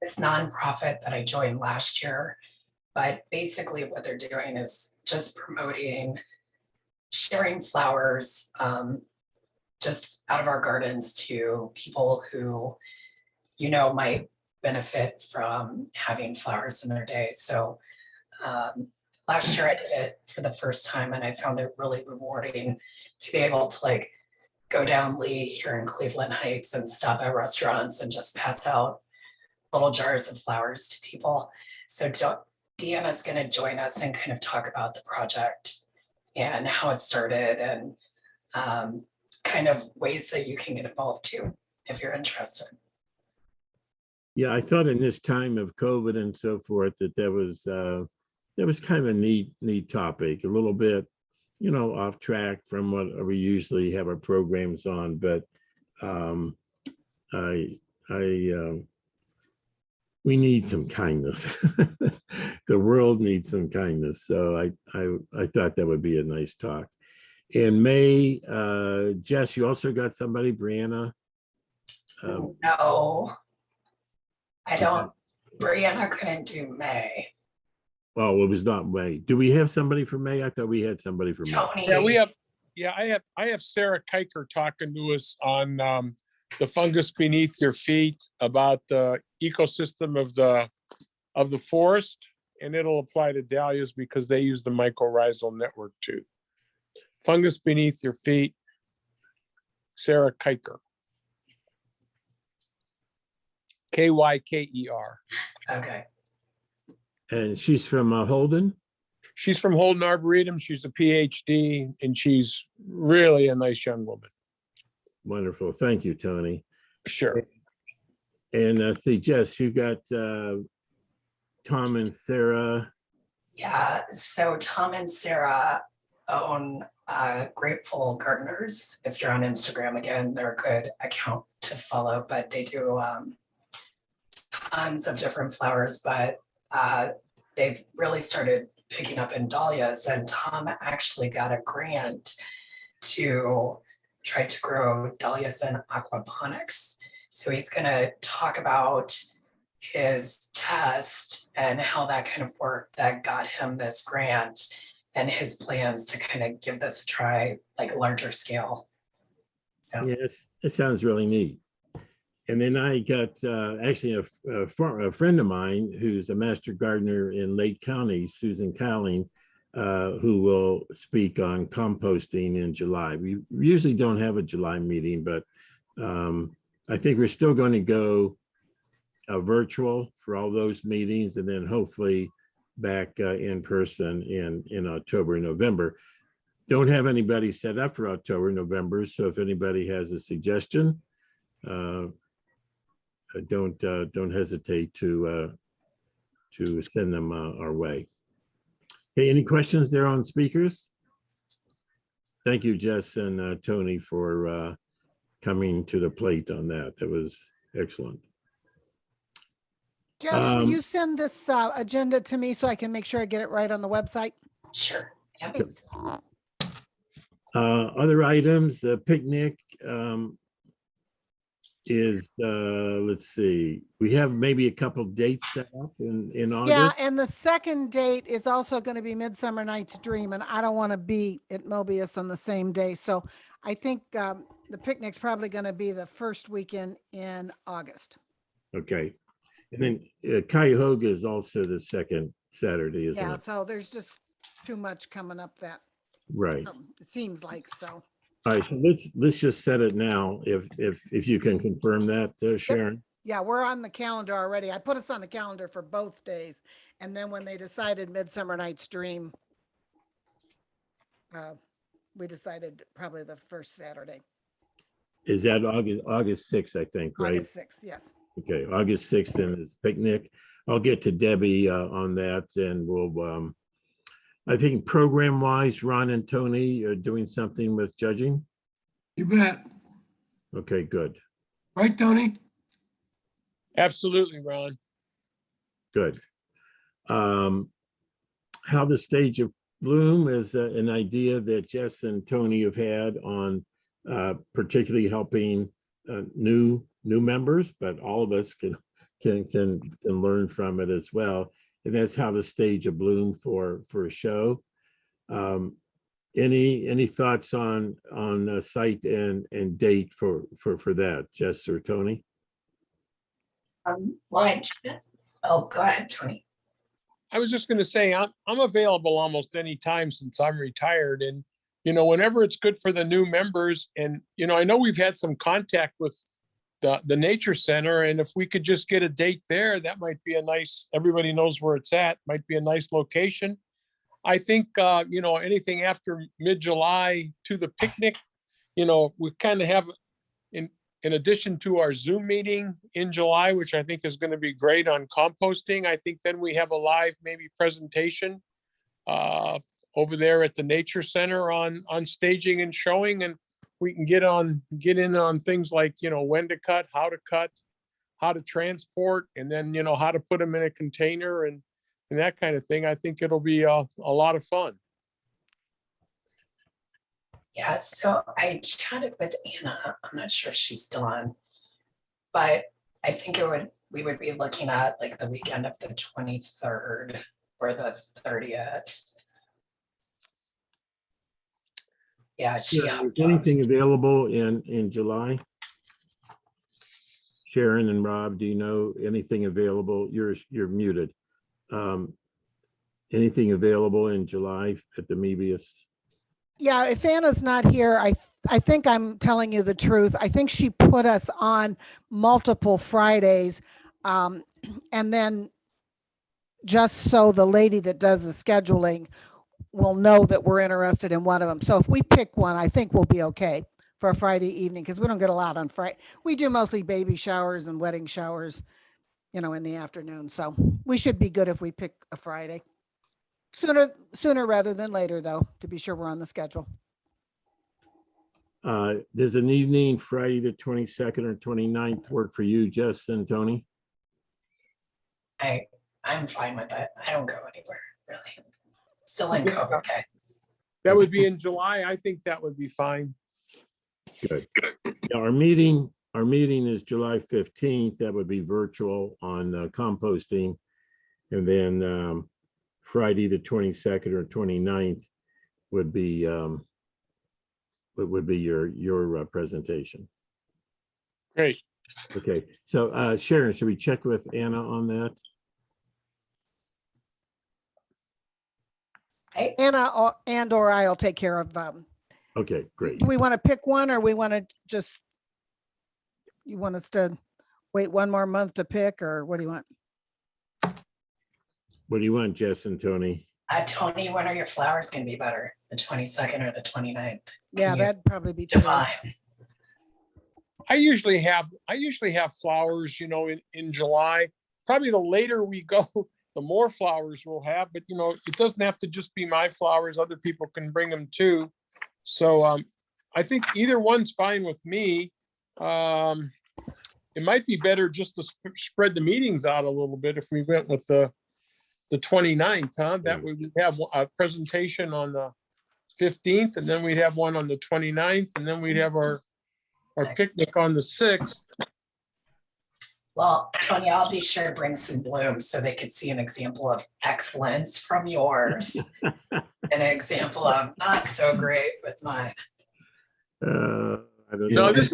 this nonprofit that I joined last year. But basically what they're doing is just promoting, sharing flowers just out of our gardens to people who, might benefit from having flowers in their day. So last year I did it for the first time, and I found it really rewarding to be able to go down Lee here in Cleveland Heights and stop at restaurants and just pass out little jars of flowers to people. So Deanna's going to join us and kind of talk about the project and how it started, and kind of ways that you can get involved too, if you're interested. Yeah, I thought in this time of COVID and so forth that was kind of a neat topic, a little bit, off track from what we usually have our programs on, but we need some kindness. The world needs some kindness. So I thought that would be a nice talk. In May, Jess, you also got somebody, Brianna? No, I don't. Brianna couldn't do May. Oh, it was not May. Do we have somebody for May? I thought we had somebody for May. Tony. Yeah, we have. Yeah, I have Sarah Kiker talking to us on the fungus beneath your feet, about the ecosystem of the forest, and it'll apply to dahlias because they use the mycorrhizal network too. Fungus beneath your feet, Sarah Kiker. Kyker. Okay. And she's from Holden? She's from Holden Arboretum. She's a PhD, and she's really a nice young woman. Wonderful. Thank you, Tony. Sure. And see, Jess, you got Tom and Sarah. Yeah, so Tom and Sarah own Grateful Gardeners. If you're on Instagram, again, they're a good account to follow, but they do tons of different flowers, but they've really started picking up in dahlias, and Tom actually got a grant to try to grow dahlias in aquaponics. So he's going to talk about his test and how that kind of worked that got him this grant, and his plans to kind of give this a try, like larger scale. So, Yes, it sounds really neat. And then I got actually a friend of mine who's a master gardener in Lake County, Susan Cowling, who will speak on composting in July. We usually don't have a July meeting, but I think we're still going to go virtual for all those meetings, and then hopefully back in person in October and November. Don't have anybody set up for October, November, so if anybody has a suggestion, don't hesitate to send them our way. Okay, any questions there on speakers? Thank you, Jess and Tony, for coming to the plate on that. That was excellent. Jess, will you send this agenda to me so I can make sure I get it right on the website? sure. Yep. Thanks. Other items, the picnic is, let's see, we have maybe a couple dates set up in Yeah, August. and the second date is also going to be Midsummer Night's Dream, and I don't want to be at Mobius on the same day. So I think the picnic's probably going to be the first weekend in August. Okay. And then Cuyahoga is also the second Saturday, isn't Yeah, it? so there's just too much coming up that Right. it seems like so. All right, so let's just set it now, if you can confirm that, Sharon. Yeah, we're on the calendar already. I put us on the calendar for both days. And then when they decided Midsummer Night's Dream, we decided probably the first Saturday, Is that August 6th, I think, right? August 6th, yes. Okay, August 6th then is picnic. I'll get to Debbie on that, and we'll, I think program wise, Ron and Tony are doing something with judging. You bet. Okay, good, Right, Tony? Absolutely, Ron. good. How the Stage of Bloom is an idea that Jess and Tony have had on particularly helping new members, but all of us can learn from it as well. And that's how the Stage of Bloom for a show. Any thoughts on site and date for that, Jess or Tony? Oh, go ahead, Tony. I was just going to say, I'm available almost any time since I'm retired, and whenever it's good for the new members. And I know we've had some contact with the nature center, and if we could just get a date there, that might be a nice. Everybody knows where it's at. Might be a nice location. I think anything after mid-July to the picnic, we kind of have in addition to our Zoom meeting in July, which I think is going to be great on composting. I think then we have a live maybe presentation over there at the Nature Center on staging and showing, and we can get in on things like, when to cut, how to transport, and then, how to put them in a container and that kind of thing. I think it'll be a lot of fun. Yeah, so I chatted with Anna. I'm not sure if she's still on, but I think we would be looking at like the weekend of the 23rd or the 30th. Yeah, Is anything available in July? Sharon and Rob, do you know anything available? You're muted. Anything available in July at the Mobius? Yeah, if Anna's not here, I think I'm telling you the truth. I think she put us on multiple Fridays. And then just so the lady that does the scheduling will know that we're interested in one of them. So if we pick one, I think we'll be okay for a Friday evening, because we don't get a lot on Friday. We do mostly baby showers and wedding showers, in the afternoon. So we should be good if we pick a Friday. Sooner rather than later, though, to be sure we're on the schedule. Does an evening, Friday the 22nd or 29th work for you, Jess and Tony? I'm fine with it. I don't go anywhere, really. Still in COVID. Okay. That would be in July. I think that would be fine. Good. Yeah, our meeting is July 15th. That would be virtual on composting. And then Friday, the 22nd or 29th would be your presentation. Great. Okay, so Sharon, should we check with Anna on that? Anna or I'll take care of, Okay, great. do we want to pick one or we want to just, you want us to wait one more month to pick, or what do you want? What do you want, Jess and Tony? Tony, when are your flowers gonna be better? The 22nd or the 29th? Yeah, Can you that'd probably be true. Divine. I usually have flowers, in July. Probably the later we go, the more flowers we'll have, but it doesn't have to just be my flowers. Other people can bring them too. So I think either one's fine with me. It might be better just to spread the meetings out a little bit if we went with the 29th, huh? That way we have a presentation on the 15th, and then we'd have one on the 29th, and then we'd have our picnic on the 6th. Well, Tony, I'll be sure to bring some blooms so they could see an example of excellence from yours and an example of not so great with mine. I don't No, know. this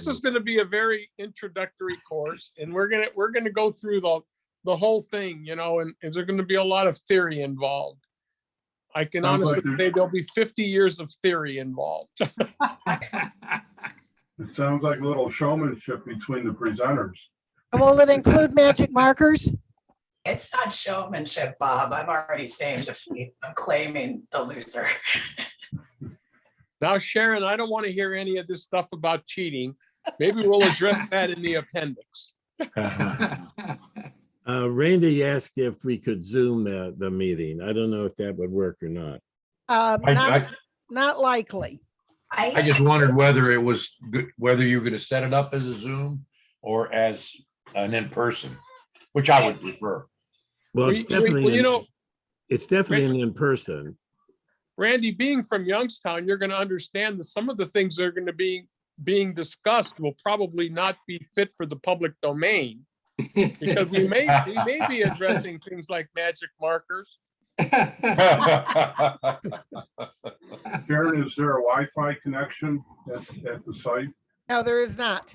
is gonna be a very introductory course, and we're gonna go through the whole thing, and there's gonna be a lot of theory involved. I can Sounds honestly like say there'll be 50 years of theory involved. It sounds like a little showmanship between the presenters. Will it include magic markers? It's not showmanship, Bob. I'm already saying defeat. I'm claiming the loser. Now, Sharon, I don't want to hear any of this stuff about cheating. Maybe we'll address that in the appendix. Randy asked if we could Zoom the meeting. I don't know if that would work or not. Not likely. I just wondered whether it was good, whether you were gonna set it up as a Zoom or as an in-person, which I would prefer. Well, it's definitely, it's definitely an in-person. Randy, being from Youngstown, you're going to understand that some of the things that are going to be being discussed will probably not be fit for the public domain, because we may be addressing things like magic markers. Sharon, is there a Wi-Fi connection at the site? No, there is not.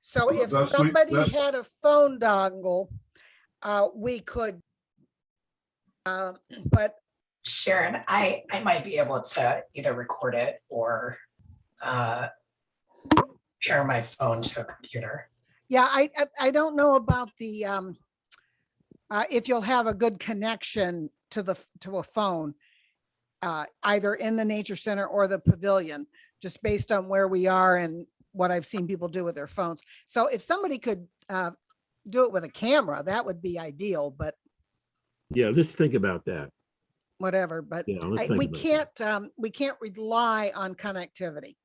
So Well, if that's somebody that's- had a phone dongle, we could, but Sharon, I might be able to either record it or pair my phone to a computer. yeah, I don't know about the, if you'll have a good connection to a phone, either in the nature center or the pavilion, just based on where we are and what I've seen people do with their phones. So if somebody could do it with a camera, that would be ideal, but Yeah, let's think about that. whatever, but Yeah, let's think we about that. can't rely on connectivity.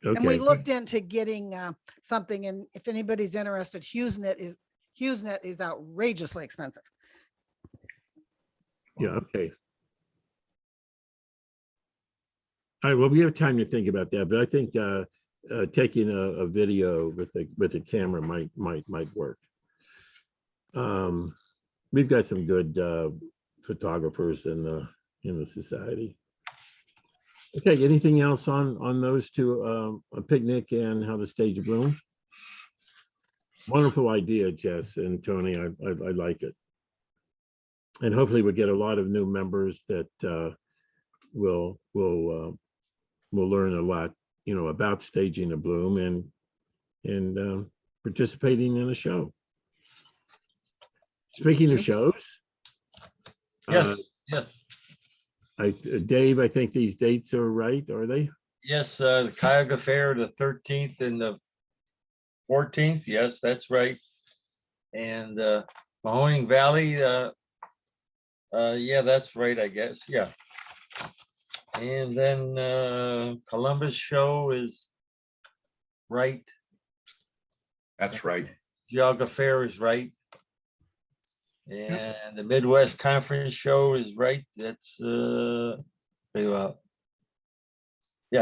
And we Okay, looked into getting something, and if anybody's interested, HughesNet is outrageously expensive. yeah, okay. All right, well, we have time to think about that, but I think taking a video with the camera might work. We've got some good photographers in the society. Okay, anything else on those two, a picnic and how to stage a bloom? Wonderful idea, Jess and Tony. I like it. And hopefully we'll get a lot of new members that will learn a lot, about staging a bloom and participating in a show. Speaking of shows. Yes, yes, Dave, I think these dates are right, are they? yes, the Cuyahoga Fair, the 13th and the 14th, yes, that's right. And Mahoning Valley, yeah, that's right, I guess, yeah. And then Columbus show is right. That's right. Cuyahoga Fair is right. And the Midwest Conference show is right. That's yeah,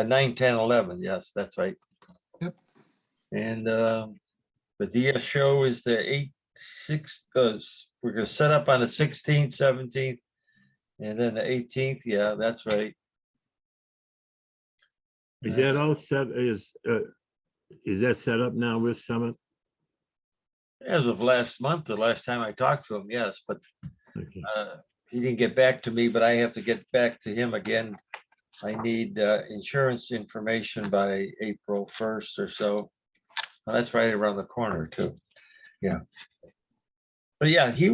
9, 10, 11. Yes, that's right. Yep. And the DS show is the we're gonna set up on the 16th, 17th, and then the 18th. Yeah, that's right. Is that all set? Is that set up now with Summit? As of last month, the last time I talked to him, yes, but Okay. he didn't get back to me, but I have to get back to him again. I need insurance information by April 1st or so. Well, that's right around the corner too. Yeah. But yeah, he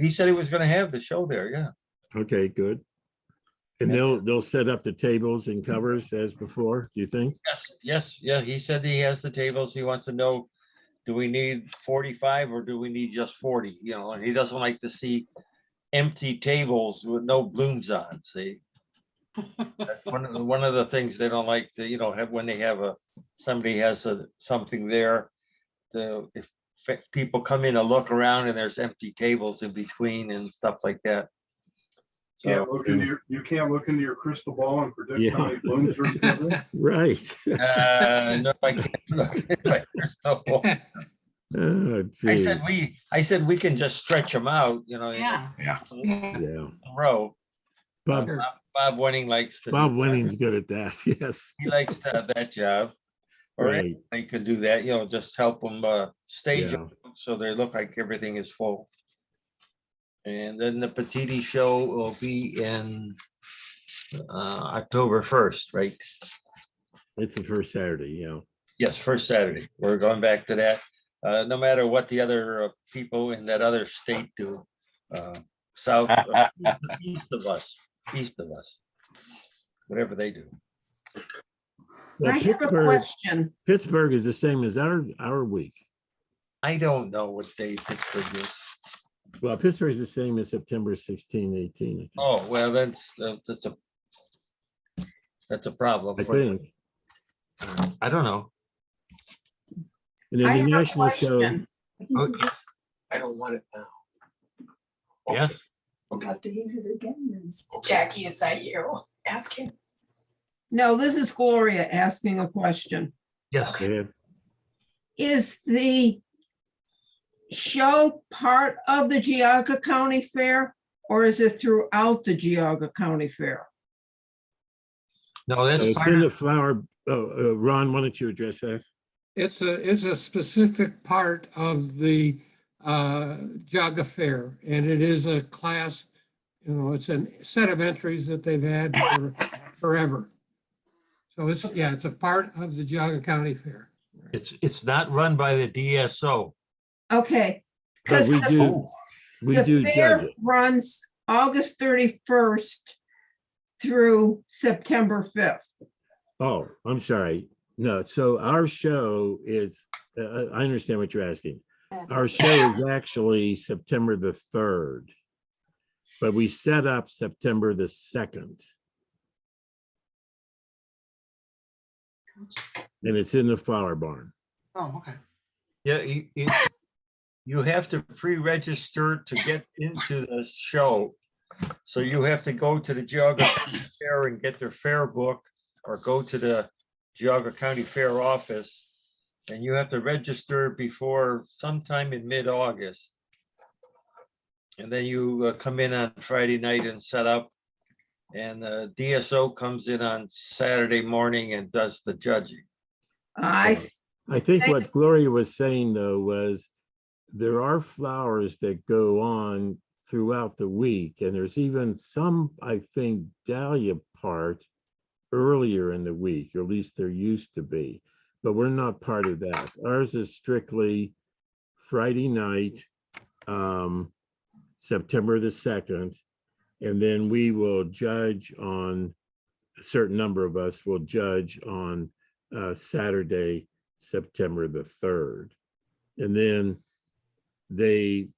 said he was gonna have the show there, yeah. Okay, good. And they'll set up the tables and covers as before, do you think? Yes, yeah, he said he has the tables. He wants to know, do we need 45 or do we need just 40? You know, and he doesn't like to see empty tables with no balloons on, see? That's one of the things they don't like to, have when they have somebody has something there. If people come in and look around and there's empty tables in between and stuff like that. So You can't look into your crystal ball and predict how many blooms are together. Right. no, I can't look into my crystal ball. Oh, I said we can just stretch them out, Yeah. yeah. row. Bob Bob Winning likes to. Bob Winning's good at that. Yes. He likes to have that job. Or Right. they can do that, just help them stage Yeah. them so they look like everything is full. And then the Petiti show will be in October 1st, right? It's the first Saturday, yeah. Yes, first Saturday. We're going back to that. No matter what the other people in that other state do, south, east of us, whatever they do. Well, I have a question. Pittsburgh is the same as our week. I don't know what day Pittsburgh is. Well, Pittsburgh is the same as September 16, 18. I think. Oh, well, that's a problem. I think. I don't know. And then I the have a national show. question. I don't want it now. Yeah. Jackie, is that you asking? No, this is Gloria asking a question. Yes. Yeah. Is the show part of the Geauga County Fair or is it throughout the Geauga County Fair? No, that's It's part in of, the flower. Ron, why don't you address that? It's a specific part of the Geauga Fair, and it is a class, it's a set of entries that they've had for forever. So it's a part of the Geauga County Fair. it's not run by the DSO. Okay, But because we do the judge fair it. runs August 31st through September 5th. Oh, I'm sorry. No, so our show is, I understand what you're asking. Our show is actually September the 3rd, but we set up September the 2nd. And it's in the flower barn. Oh, okay. Yeah, you have to pre-register to get into the show. So you have to go to the Geauga County Fair and get their fair book, or go to the Geauga County Fair office. And you have to register before sometime in mid-August. And then you come in on Friday night and set up. And the DSO comes in on Saturday morning and does the judging. I think what Gloria was saying though was there are flowers that go on throughout the week, and there's even some, I think, dahlia part earlier in the week, or at least there used to be, but we're not part of that. Ours is strictly Friday night, September the 2nd, and then we will judge on, a certain number of us will judge on Saturday, September the 3rd. And then they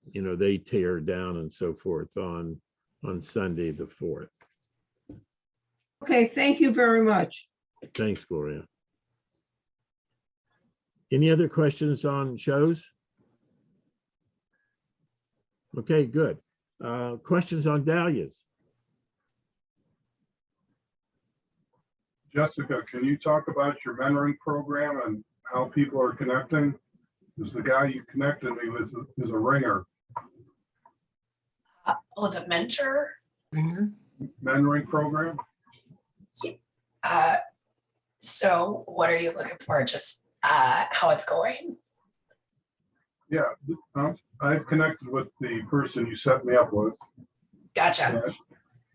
tear down and so forth on Sunday the 4th. Okay, thank you very much. Thanks, Gloria. Any other questions on shows? Okay, good. Questions on dahlias? Jessica, can you talk about your mentoring program and how people are connecting is the guy you connected me with is a ringer, Oh, the mentor? Ringer? mentoring program. Uh, so what are you looking for? Just how it's going? Yeah, I've connected with the person you set me up with. Gotcha.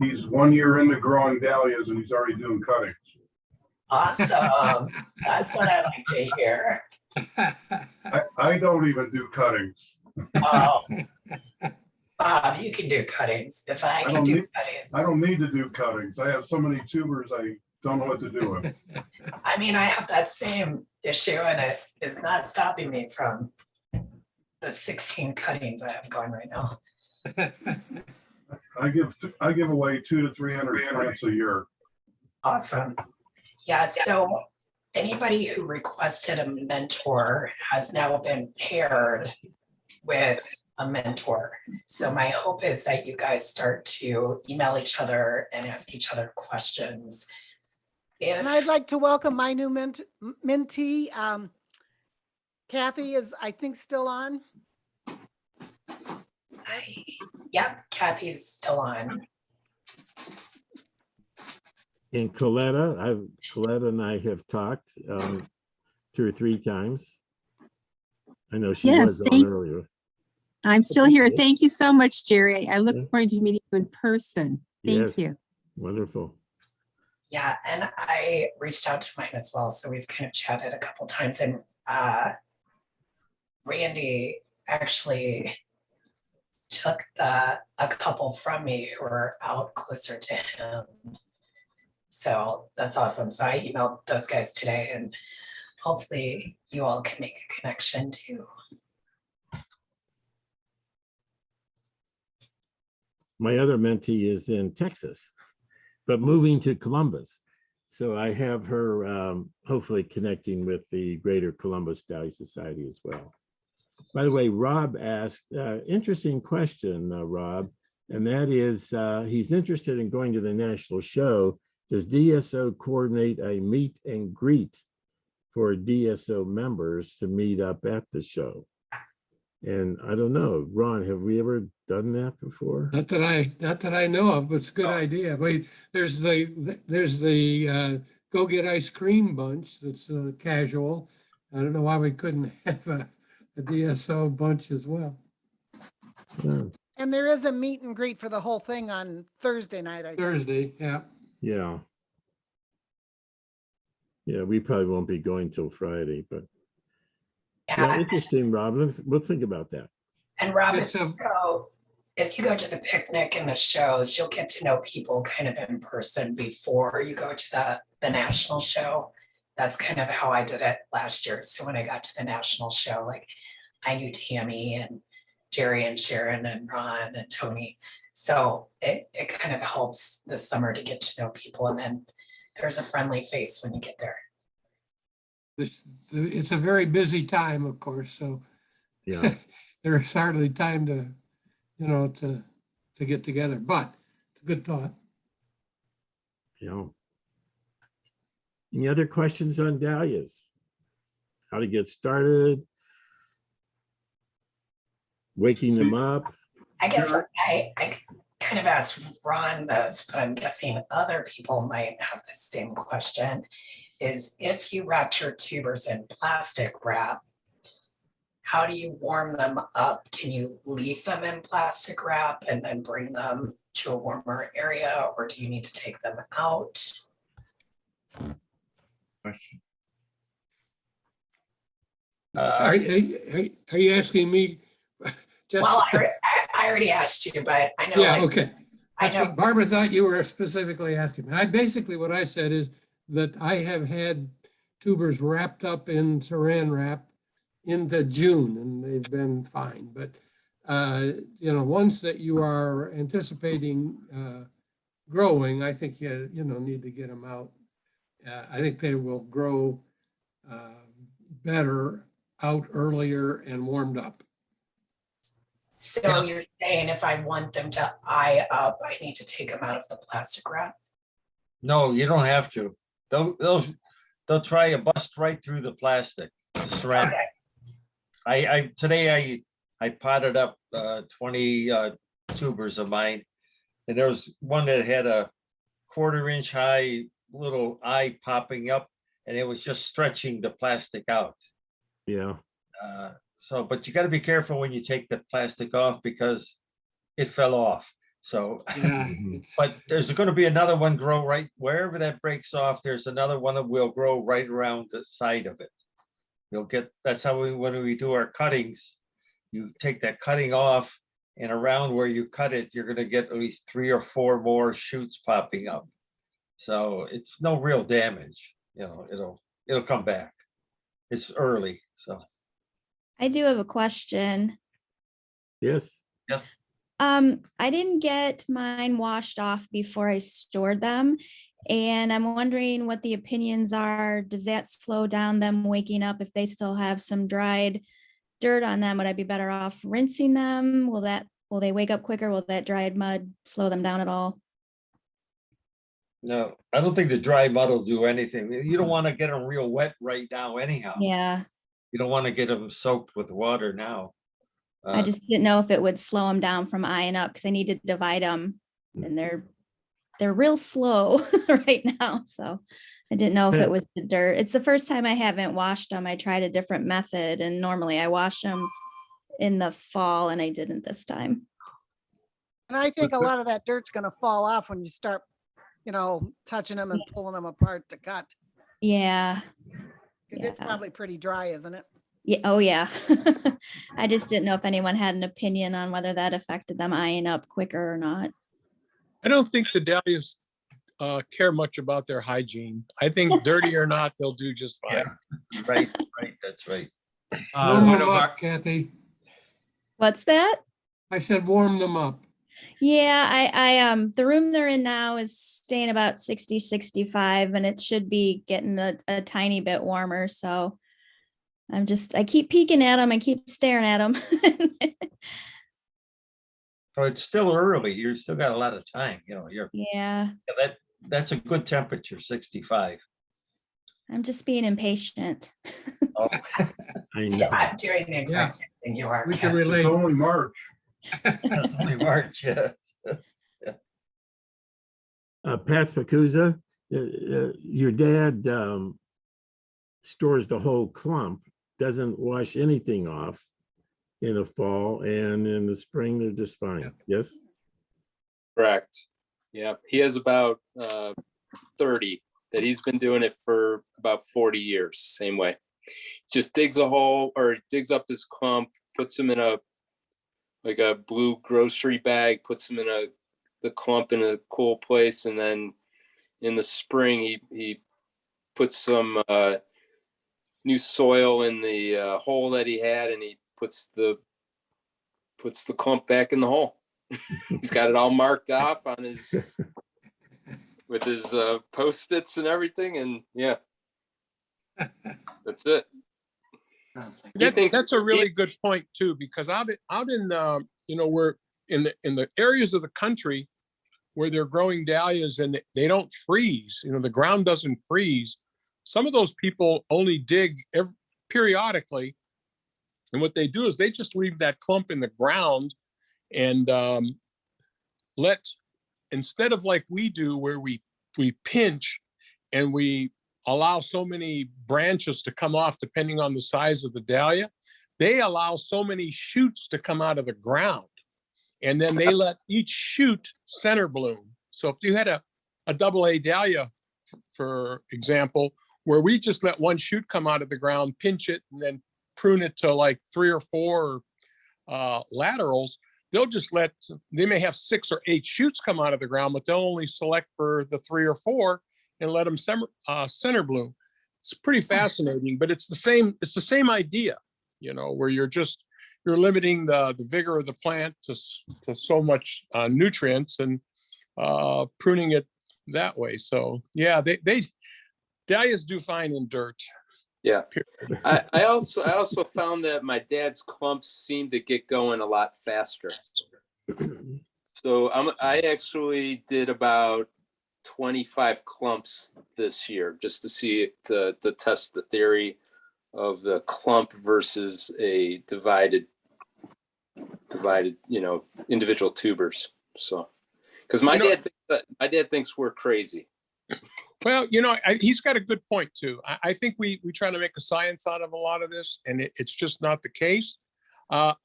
He's 1 year into growing dahlias and he's already doing cuttings. Awesome. That's what I like to hear. I don't even do cuttings. Oh, Bob, you can do cuttings. If I can do cuttings. I don't need to do cuttings. I have so many tubers, I don't know what to do with. I mean, I have that same issue and it is not stopping me from the 16 cuttings I have going right now. I give away 200 to 300 plants a year. Awesome. Yeah, so anybody who requested a mentor has now been paired with a mentor. So my hope is that you guys start to email each other and ask each other questions. And I'd like to welcome my new mentee. Kathy is, I think, still on. Yep, Kathy's still on. And Coletta and I have talked 2 or 3 times. I know she Yes, was on earlier. I'm still here. Thank you so much, Jerry. I look forward to meeting you in person. Thank Yes, you. wonderful. Yeah, and I reached out to mine as well. So we've kind of chatted a couple times, and Randy actually took a couple from me who were out closer to him. So that's awesome. So I emailed those guys today, and hopefully you all can make a connection too. My other mentee is in Texas, but moving to Columbus. So I have her hopefully connecting with the Greater Columbus Dahlia Society as well. By the way, Rob asked, interesting question, Rob, and that is he's interested in going to the national show. Does DSO coordinate a meet and greet for DSO members to meet up at the show? And I don't know, Ron, have we ever done that before? Not that I know of, but it's a good idea. Wait, there's the Go Get Ice Cream bunch that's casual. I don't know why we couldn't have a DSO bunch as well. Yeah. And there is a meet and greet for the whole thing on Thursday night, I think. Thursday, yeah. Yeah. Yeah, we probably won't be going till Friday, but yeah, interesting, Rob. We'll think about that. And Rob, if you go to the picnic and the shows, you'll get to know people kind of in person before you go to the national show. That's kind of how I did it last year. So when I got to the national show, like I knew Tammy and Jerry and Sharon and Ron and Tony. So it kind of helps this summer to get to know people. And then there's a friendly face when you get there. It's a very busy time, of course, so yeah, there's hardly time to, to get together, but it's a good thought. Yeah. Any other questions on dahlias? How to get started? Waking them up? I guess I kind of asked Ron this, but I'm guessing other people might have the same question. Is if you wrapped your tubers in plastic wrap, how do you warm them up? Can you leave them in plastic wrap and then bring them to a warmer area, or do you need to take them out? Are you asking me? Well, I already asked you, but I know. Yeah, okay. I know. Barbara thought you were specifically asking me. Basically what I said is that I have had tubers wrapped up in saran wrap into June and they've been fine. But, ones that you are anticipating growing, I think you need to get them out. I think they will grow better out earlier and warmed up. So you're saying if I want them to eye up, I need to take them out of the plastic wrap? No, you don't have to. They'll try to bust right through the plastic. Okay. Today I potted up 20 tubers of mine. And there was one that had a 1/4 inch high little eye popping up, and it was just stretching the plastic out. Yeah. But you got to be careful when you take the plastic off because it fell off. So, Yeah. but there's going to be another one grow right wherever that breaks off. There's another one that will grow right around the side of it. You'll get, that's how when we do our cuttings, you take that cutting off, and around where you cut it, you're going to get at least 3 or 4 more shoots popping up. So it's no real damage. You know, it'll come back. It's early, so. I do have a question. Yes. Yes. I didn't get mine washed off before I stored them. And I'm wondering what the opinions are. Does that slow down them waking up if they still have some dried dirt on them? Would I be better off rinsing them? Will they wake up quicker? Will that dried mud slow them down at all? No, I don't think the dry mud will do anything. You don't want to get them real wet right now anyhow. Yeah. You don't want to get them soaked with water now. I just didn't know if it would slow them down from eyeing up because I need to divide them and they're real slow right now. So I didn't know if it was the dirt. It's the first time I haven't washed them. I tried a different method and normally I wash them in the fall and I didn't this time. And I think a lot of that dirt's gonna fall off when you start, touching them and pulling them apart to cut. Yeah. Because it's probably pretty dry, isn't it? Yeah. Oh yeah. I just didn't know if anyone had an opinion on whether that affected them eyeing up quicker or not. I don't think the Dahlias care much about their hygiene. I think dirty or not, they'll do just fine. Yeah. Right, that's right. Warm one them of up, our- Kathy. What's that? I said warm them up. Yeah, I the room they're in now is staying about 60, 65, and it should be getting a tiny bit warmer. So I keep peeking at them. I keep staring at them. Oh, it's still early. You're still got a lot of time. Yeah, That's a good temperature, 65. I'm just being impatient. Oh, I know. I'm doing the exact same thing you are. We can Ken. relate. It's only March. that's only March, yeah. Pat Spacuza, your dad stores the whole clump, doesn't wash anything off in the fall, and in the spring, they're just fine. Yes? Correct. Yeah, he has about 30 that he's been doing it for about 40 years, same way. Just digs a hole or digs up his clump, puts him in a blue grocery bag, puts him in the clump in a cool place, and then in the spring he puts some new soil in the hole that he had, and he puts the clump back in the hole. He's got it all marked off on his with his Post-its and everything, and yeah, that's it. That's a really good point too, because out in we're in the areas of the country where they're growing dahlias and they don't freeze, the ground doesn't freeze. Some of those people only dig periodically, and what they do is they just leave that clump in the ground and instead of like we do where we pinch and we allow so many branches to come off depending on the size of the dahlia, they allow so many shoots to come out of the ground, and then they let each shoot center bloom. So if you had a AA dahlia, for example, where we just let one shoot come out of the ground, pinch it, and then prune it to like 3 or 4 laterals, they may have 6 or 8 shoots come out of the ground, but they'll only select for the 3 or 4 and let them center bloom. It's pretty fascinating, but it's the same idea, where you're limiting the vigor of the plant to so much nutrients and pruning it that way. So yeah, dahlias do fine in dirt. Yeah. I also found that my dad's clumps seem to get going a lot faster. So I actually did about 25 clumps this year just to see to test the theory of the clump versus a divided, individual tubers. So, because my dad thinks we're crazy. Well, he's got a good point too. I think we try to make a science out of a lot of this, and it's just not the case.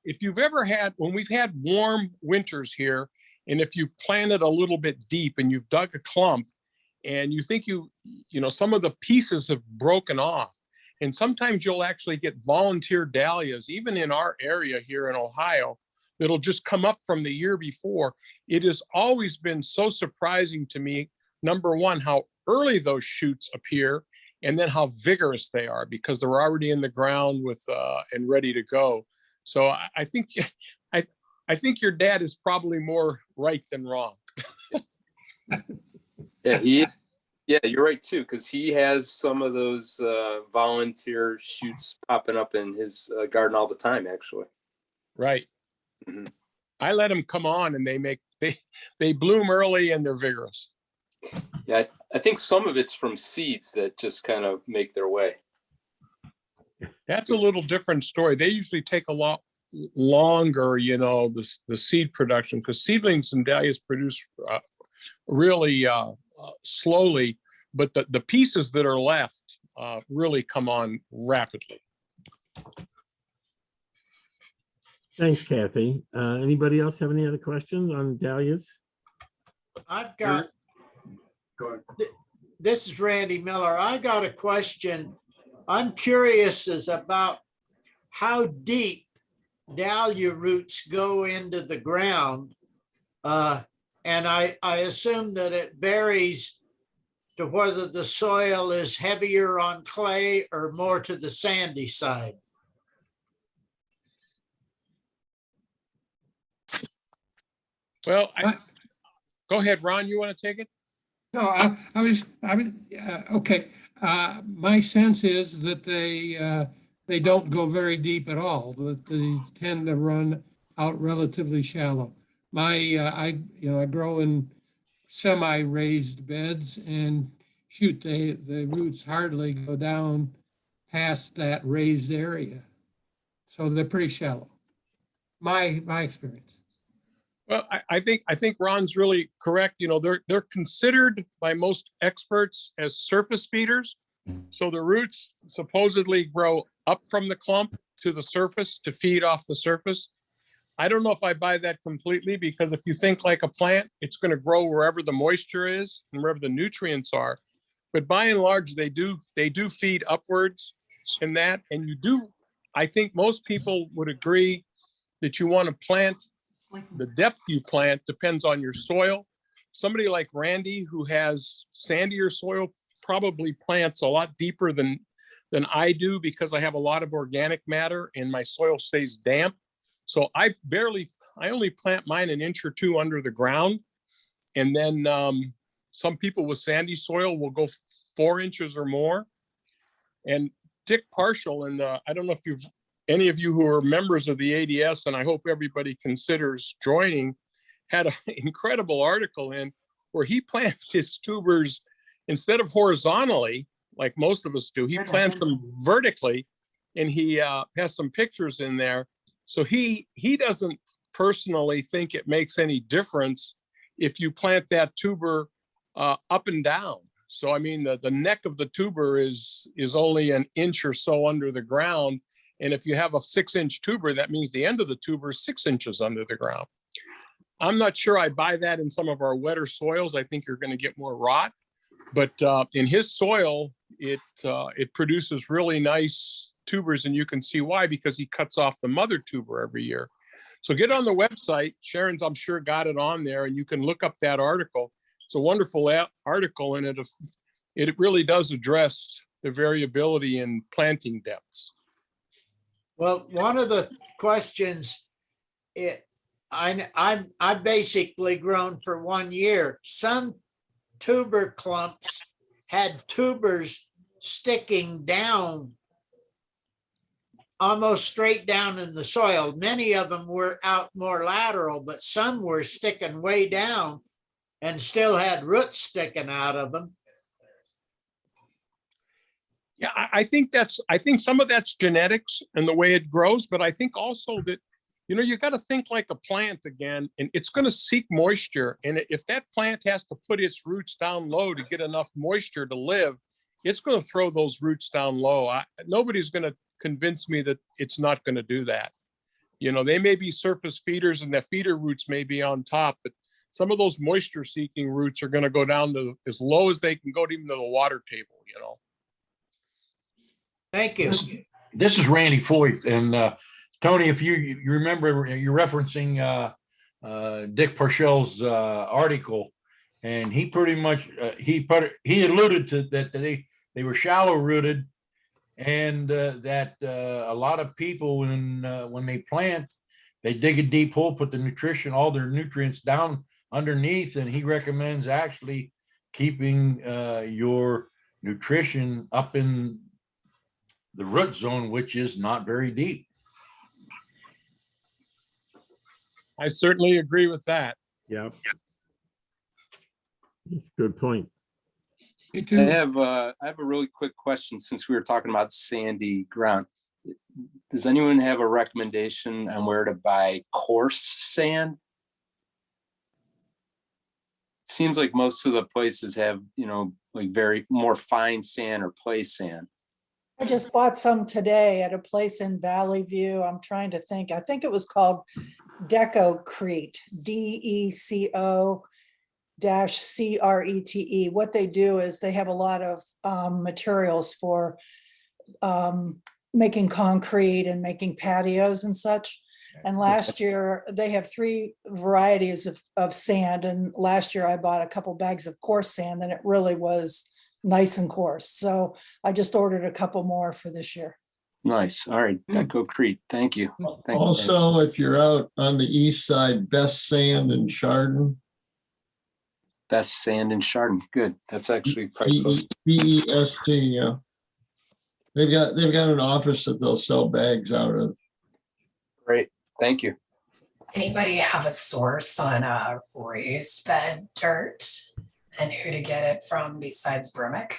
If you've ever had, when we've had warm winters here, and if you've planted a little bit deep and you've dug a clump, and you think some of the pieces have broken off, and sometimes you'll actually get volunteer dahlias, even in our area here in Ohio, that'll just come up from the year before. It has always been so surprising to me, number one, how early those shoots appear, and then how vigorous they are because they're already in the ground with and ready to go. So I think I think your dad is probably more right than wrong. Yeah, you're right too, because he has some of those volunteer shoots popping up in his garden all the time, actually. Right. Mm-hmm. I let them come on, and they bloom early and they're vigorous. Yeah, I think some of it's from seeds that just kind of make their way. That's a little different story. They usually take a lot longer, the seed production, because seedlings and dahlias produce really slowly, but the pieces that are left really come on rapidly. Thanks, Kathy. Anybody else have any other questions on dahlias? I've got, this is Randy Miller. I got a question. I'm curious about how deep dahlia roots go into the ground. And I assume that it varies to whether the soil is heavier on clay or more to the sandy side. Well, go ahead, Ron, you want to take it? No, okay. My sense is that they don't go very deep at all, that they tend to run out relatively shallow. I grow in semi-raised beds, and shoot, the roots hardly go down past that raised area. So they're pretty shallow. My experience. Well, I think Ron's really correct. They're considered by most experts as surface feeders. So the roots supposedly grow up from the clump to the surface to feed off the surface. I don't know if I buy that completely, because if you think like a plant, it's going to grow wherever the moisture is and wherever the nutrients are. But by and large, they do feed upwards in that. And I think most people would agree that you want to plant. The depth you plant depends on your soil. Somebody like Randy, who has sandier soil, probably plants a lot deeper than I do, because I have a lot of organic matter and my soil stays damp. So I only plant mine an inch or two under the ground. And then some people with sandy soil will go 4 inches or more. And Dick Partial, and I don't know if any of you who are members of the ADS, and I hope everybody considers joining, had an incredible article in where he plants his tubers instead of horizontally, like most of us do, he plants them vertically, and he has some pictures in there. So he doesn't personally think it makes any difference if you plant that tuber up and down. So, I mean, the neck of the tuber is only an inch or so under the ground. And if you have a 6-inch tuber, that means the end of the tuber is 6 inches under the ground. I'm not sure I buy that in some of our wetter soils. I think you're going to get more rot. But in his soil, it produces really nice tubers, and you can see why, because he cuts off the mother tuber every year. So get on the website. Sharon's, I'm sure, got it on there, and you can look up that article. It's a wonderful article, and it really does address the variability in planting depths. Well, one of the questions, I've basically grown for 1 year. Some tuber clumps had tubers sticking down, almost straight down in the soil. Many of them were out more lateral, but some were sticking way down and still had roots sticking out of them. Yeah, I think some of that's genetics and the way it grows, but I think also that, you got to think like a plant again, and it's going to seek moisture. And if that plant has to put its roots down low to get enough moisture to live, it's going to throw those roots down low. Nobody's going to convince me that it's not going to do that. They may be surface feeders and the feeder roots may be on top, but some of those moisture seeking roots are going to go down to as low as they can go, to even to the water table. Thank you. This is Randy Foyth, and Tony, if you remember, you're referencing Dick Parshall's article, and he pretty much he alluded to that they were shallow rooted, and that a lot of people when they plant, they dig a deep hole, put all their nutrients down underneath, and he recommends actually keeping your nutrition up in the root zone, which is not very deep. I certainly agree with that. Yeah. That's a good point. Me I too. have a really quick question since we were talking about sandy ground. Does anyone have a recommendation on where to buy coarse sand? It seems like most of the places have, like very more fine sand or play sand. I just bought some today at a place in Valley View. I'm trying to think. I think it was called Decocrete, DECO-CRETE. What they do is they have a lot of materials for making concrete and making patios and such. And last year they have 3 varieties of sand. And last year I bought a couple bags of coarse sand, and it really was nice and coarse. So I just ordered a couple more for this year. Nice. All right. Decocrete. Thank you. Thank you. Also, if you're out on the east side, Best Sand in Chardon. Best Sand in Chardon. Good. That's actually probably BEST, yeah. They've got an office that they'll sell bags out of. great. Thank you. Anybody have a source on raised bed dirt and who to get it from besides Brumick?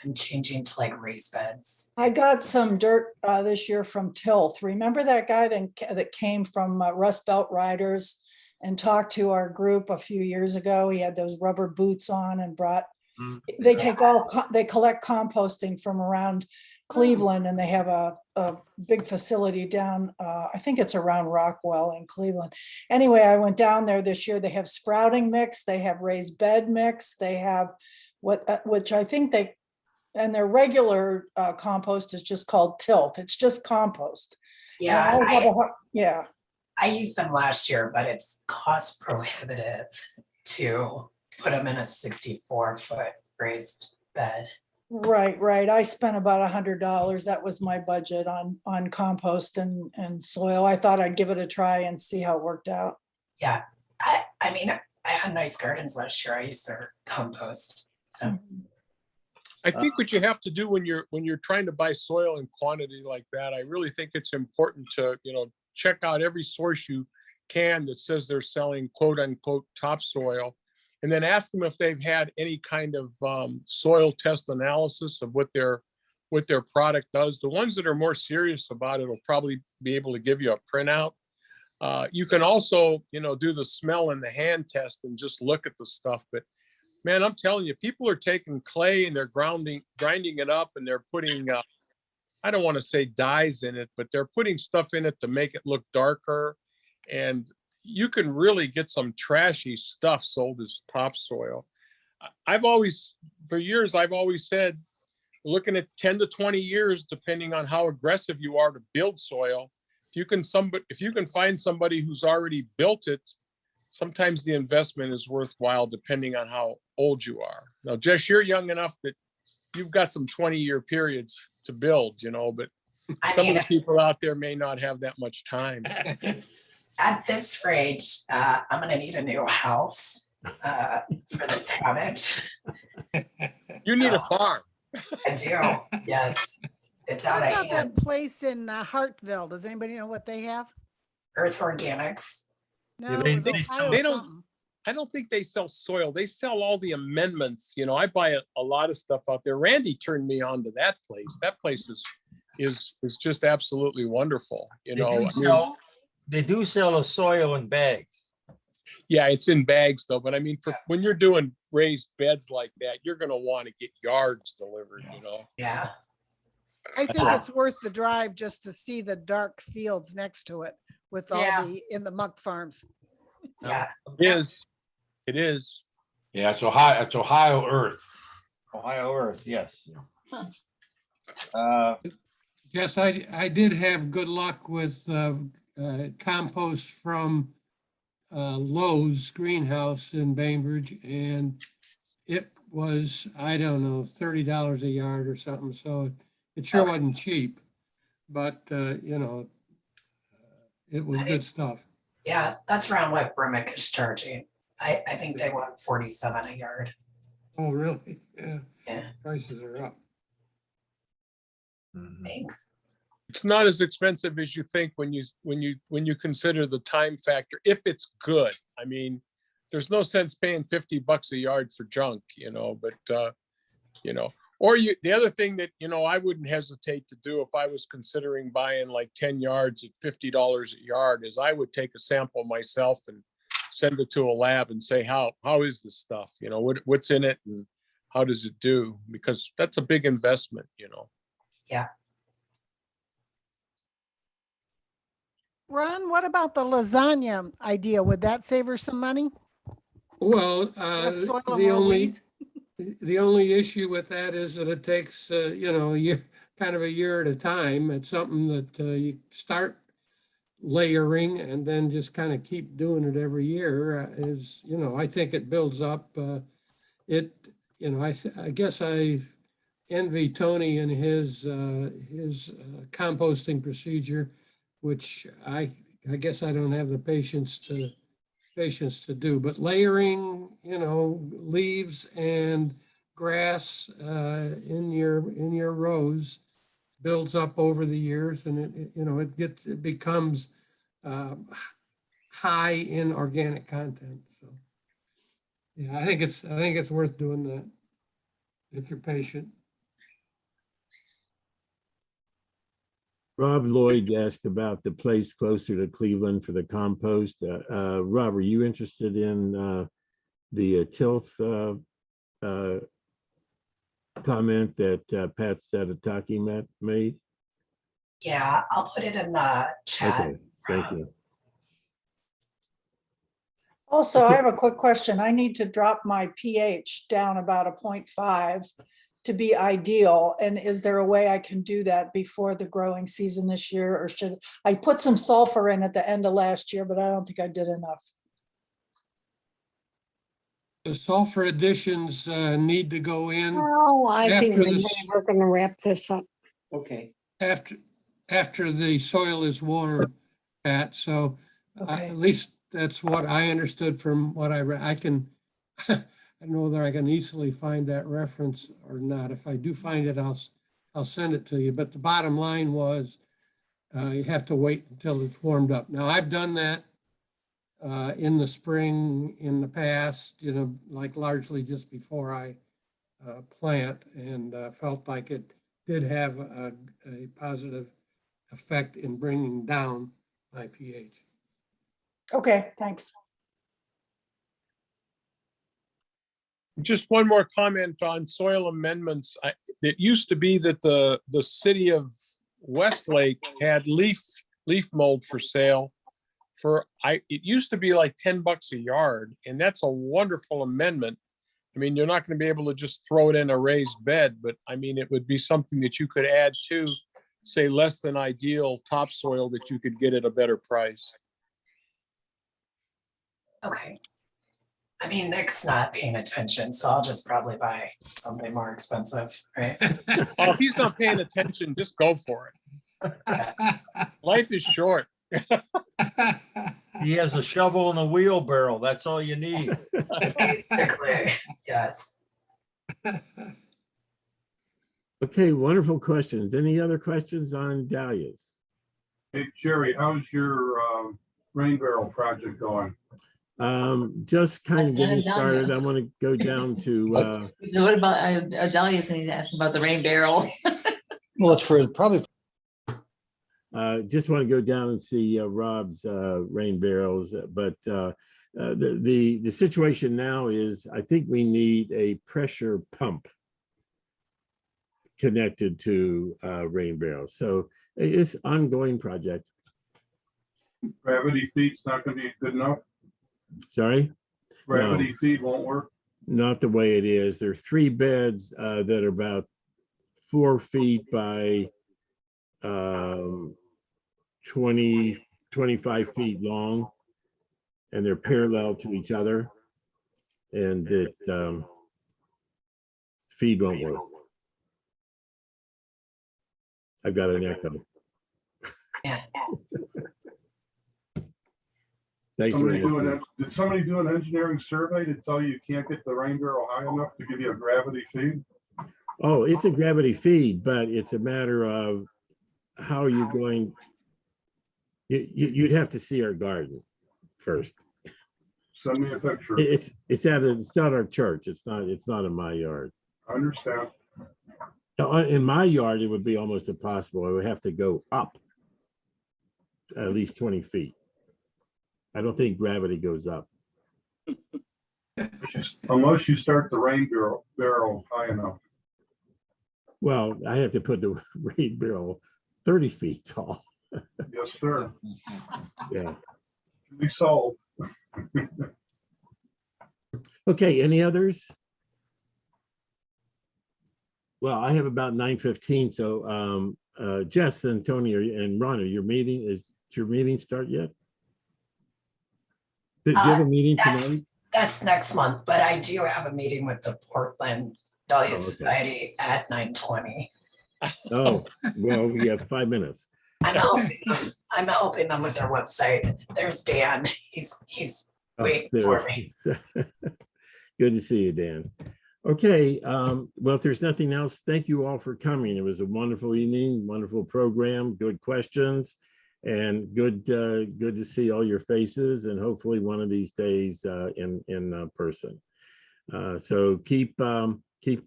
I'm changing to like raised beds. I got some dirt this year from Tilth. Remember that guy that came from Rust Belt Riders and talked to our group a few years ago? He had those rubber boots on and brought, they collect composting from around Cleveland, and they have a big facility down, I think it's around Rockwell in Cleveland. Anyway, I went down there this year. They have sprouting mix, they have raised bed mix, they have which I think and their regular compost is just called Tilth. It's just compost. Yeah, I used them last year, but it's cost prohibitive to put them in a 64-foot raised bed. Right. I spent about $100. That was my budget on compost and soil. I thought I'd give it a try and see how it worked out. Yeah, I mean, I had nice gardens last year. I used their compost. So I think what you have to do when you're trying to buy soil in quantity like that, I really think it's important to, check out every source you can that says they're selling quote unquote topsoil, and then ask them if they've had any kind of soil test analysis of what their product does. The ones that are more serious about it will probably be able to give you a printout. You can also, do the smell and the hand test and just look at the stuff. But man, I'm telling you, people are taking clay and they're grinding it up, and they're putting, I don't want to say dyes in it, but they're putting stuff in it to make it look darker. And you can really get some trashy stuff sold as topsoil. For years, I've always said, looking at 10 to 20 years, depending on how aggressive you are to build soil, if you can find somebody who's already built it, sometimes the investment is worthwhile depending on how old you are. Now, Jess, you're young enough that you've got some 20-year periods to build, but some of the people out there may not have that much time. At this rate, I'm going to need a new house for this habit. You need a farm. I do, yes. It's out What of about hand. that place in Hartville? Does anybody know what they have? Earth Organics. No, Yeah, it was Ohio they don't. something. I don't think they sell soil. They sell all the amendments. You know, I buy a lot of stuff out there. Randy turned me on to that place. That place is just absolutely wonderful. You know, I mean, They do sell a soil in bags. yeah, it's in bags though. But I mean, for when you're doing raised beds like that, you're going to want to get yards delivered, you know? Yeah. I think it's worth the drive just to see the dark fields next to it with all in the muck farms. Yeah. It is. It is. Yeah, it's Ohio Earth. Ohio Earth, yes. Yes, I did have good luck with compost from Lowe's Greenhouse in Bainbridge, and it was, I don't know, $30 a yard or something. So it sure wasn't cheap, but you know, it was good stuff. Yeah, that's around what Brimmick is charging. I think they want 47 a yard. Oh, really? Yeah. Yeah. Prices are up. Thanks. It's not as expensive as you think when you consider the time factor, if it's good. I mean, there's no sense paying $50 a yard for junk, you know, but you know, or the other thing that, you know, I wouldn't hesitate to do if I was considering buying like 10 yards at $50 a yard is I would take a sample myself and send it to a lab and say, how is this stuff? You know, what's in it and how does it do? Because that's a big investment, you know. Yeah. Ron, what about the lasagna idea? Would that save her some money? Well, Less soil and the more only weeds? the only issue with that is that it takes you know, kind of a year at a time. It's something that you start layering and then just kind of keep doing it every year. Is, you know, I think it builds up. You know, I guess I envy Tony and his composting procedure, which I guess I don't have the patience to do. But layering, you know, leaves and grass in your rows builds up over the years, and it you know, it becomes high in organic content. So yeah, I think it's worth doing that if you're patient. Rob Lloyd asked about the place closer to Cleveland for the compost. Rob, are you interested in the tilth comment that Pat Sadataki made? Yeah, I'll put it in the chat. Okay, thank you. Also, I have a quick question. I need to drop my pH down about a 0.5 to be ideal. And is there a way I can do that before the growing season this year? Or should I put some sulfur in at the end of last year, but I don't think I did enough. The sulfur additions need to go in. Oh, I think after maybe we're going to wrap this up. Okay. After the soil is warm, Pat. So at least that's what I understood from what I read. I can, I don't know whether I can easily find that reference or not. If I do find it, I'll send it to you. But the bottom line was you have to wait until it's warmed up. Now I've done that in the spring in the past, you know, like largely just before I plant, and felt like it did have a positive effect in bringing down my pH. Okay, thanks. Just one more comment on soil amendments. It used to be that the city of Westlake had leaf mold for sale. It used to be like $10 a yard, and that's a wonderful amendment. I mean, you're not going to be able to just throw it in a raised bed, but I mean, it would be something that you could add to, say, less than ideal topsoil that you could get at a better price. Okay. I mean, Nick's not paying attention, so I'll just probably buy something more expensive, right? Oh, if he's not paying attention, just go for it. Life is short. He has a shovel and a wheelbarrow. That's all you need. Basically, yes. Okay, wonderful questions. Any other questions on dahlias? Hey, Jerry, how's your rain barrel project going? Just kind of That's not getting a dahlia. started. I want to go down to, So what about Dahlias? And he's asking about the rain barrel. Well, it's for probably. just want to go down and see Rob's rain barrels, but the situation now is I think we need a pressure pump connected to rain barrels. So it's ongoing project. Gravity feed's not gonna be good enough. Sorry? Gravity No, feed won't work. not the way it is. There are 3 beds that are about 4 feet by 20, 25 feet long, and they're parallel to each other. And it feed won't work. I've got an echo. Yeah. Thanks for asking. Did somebody do an engineering survey to tell you can't get the rain barrel high enough to give you a gravity feed? Oh, it's a gravity feed, but it's a matter of how you're going. You'd have to see our garden first. Send me a picture. It's not our church. It's not in my yard. I understand. Now, in my yard, it would be almost impossible. I would have to go up at least 20 feet. I don't think gravity goes up. Unless you start the rain barrel high enough. Well, I have to put the rain barrel 30 feet tall. Yes, sir. Yeah. Can be solved. Okay, any others? Well, I have about 9:15, so Jess and Tony and Ron, did your meeting start yet? Did you have a meeting tonight? That's next month, but I do have a meeting with the Portland Dahlia okay. Society at 9:20. Oh, well, we have 5 minutes. I'm helping them with their website. There's Dan. He's waiting for me. Good to see you, Dan. Okay, well, if there's nothing else, thank you all for coming. It was a wonderful evening, wonderful program, good questions, and good to see all your faces, and hopefully one of these days in person. So keep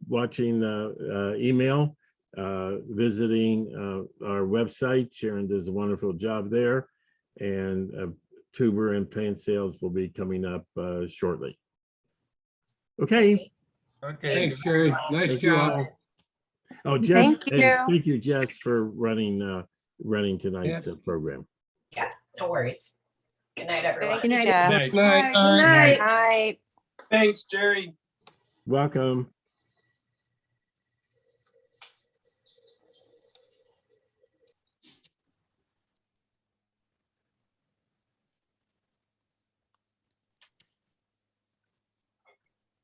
watching email, visiting our website. Sharon does a wonderful job there, and tuber and plant sales will be coming up shortly. Okay. Okay. Thanks, Jerry. Nice Thank you job. all. Oh, Jess, Thank you. thank you, Jess, for running tonight's program. Yeah, no worries. Good night, everyone. Good night. Night. Good night. Night. Night. Thanks, Jerry. Welcome.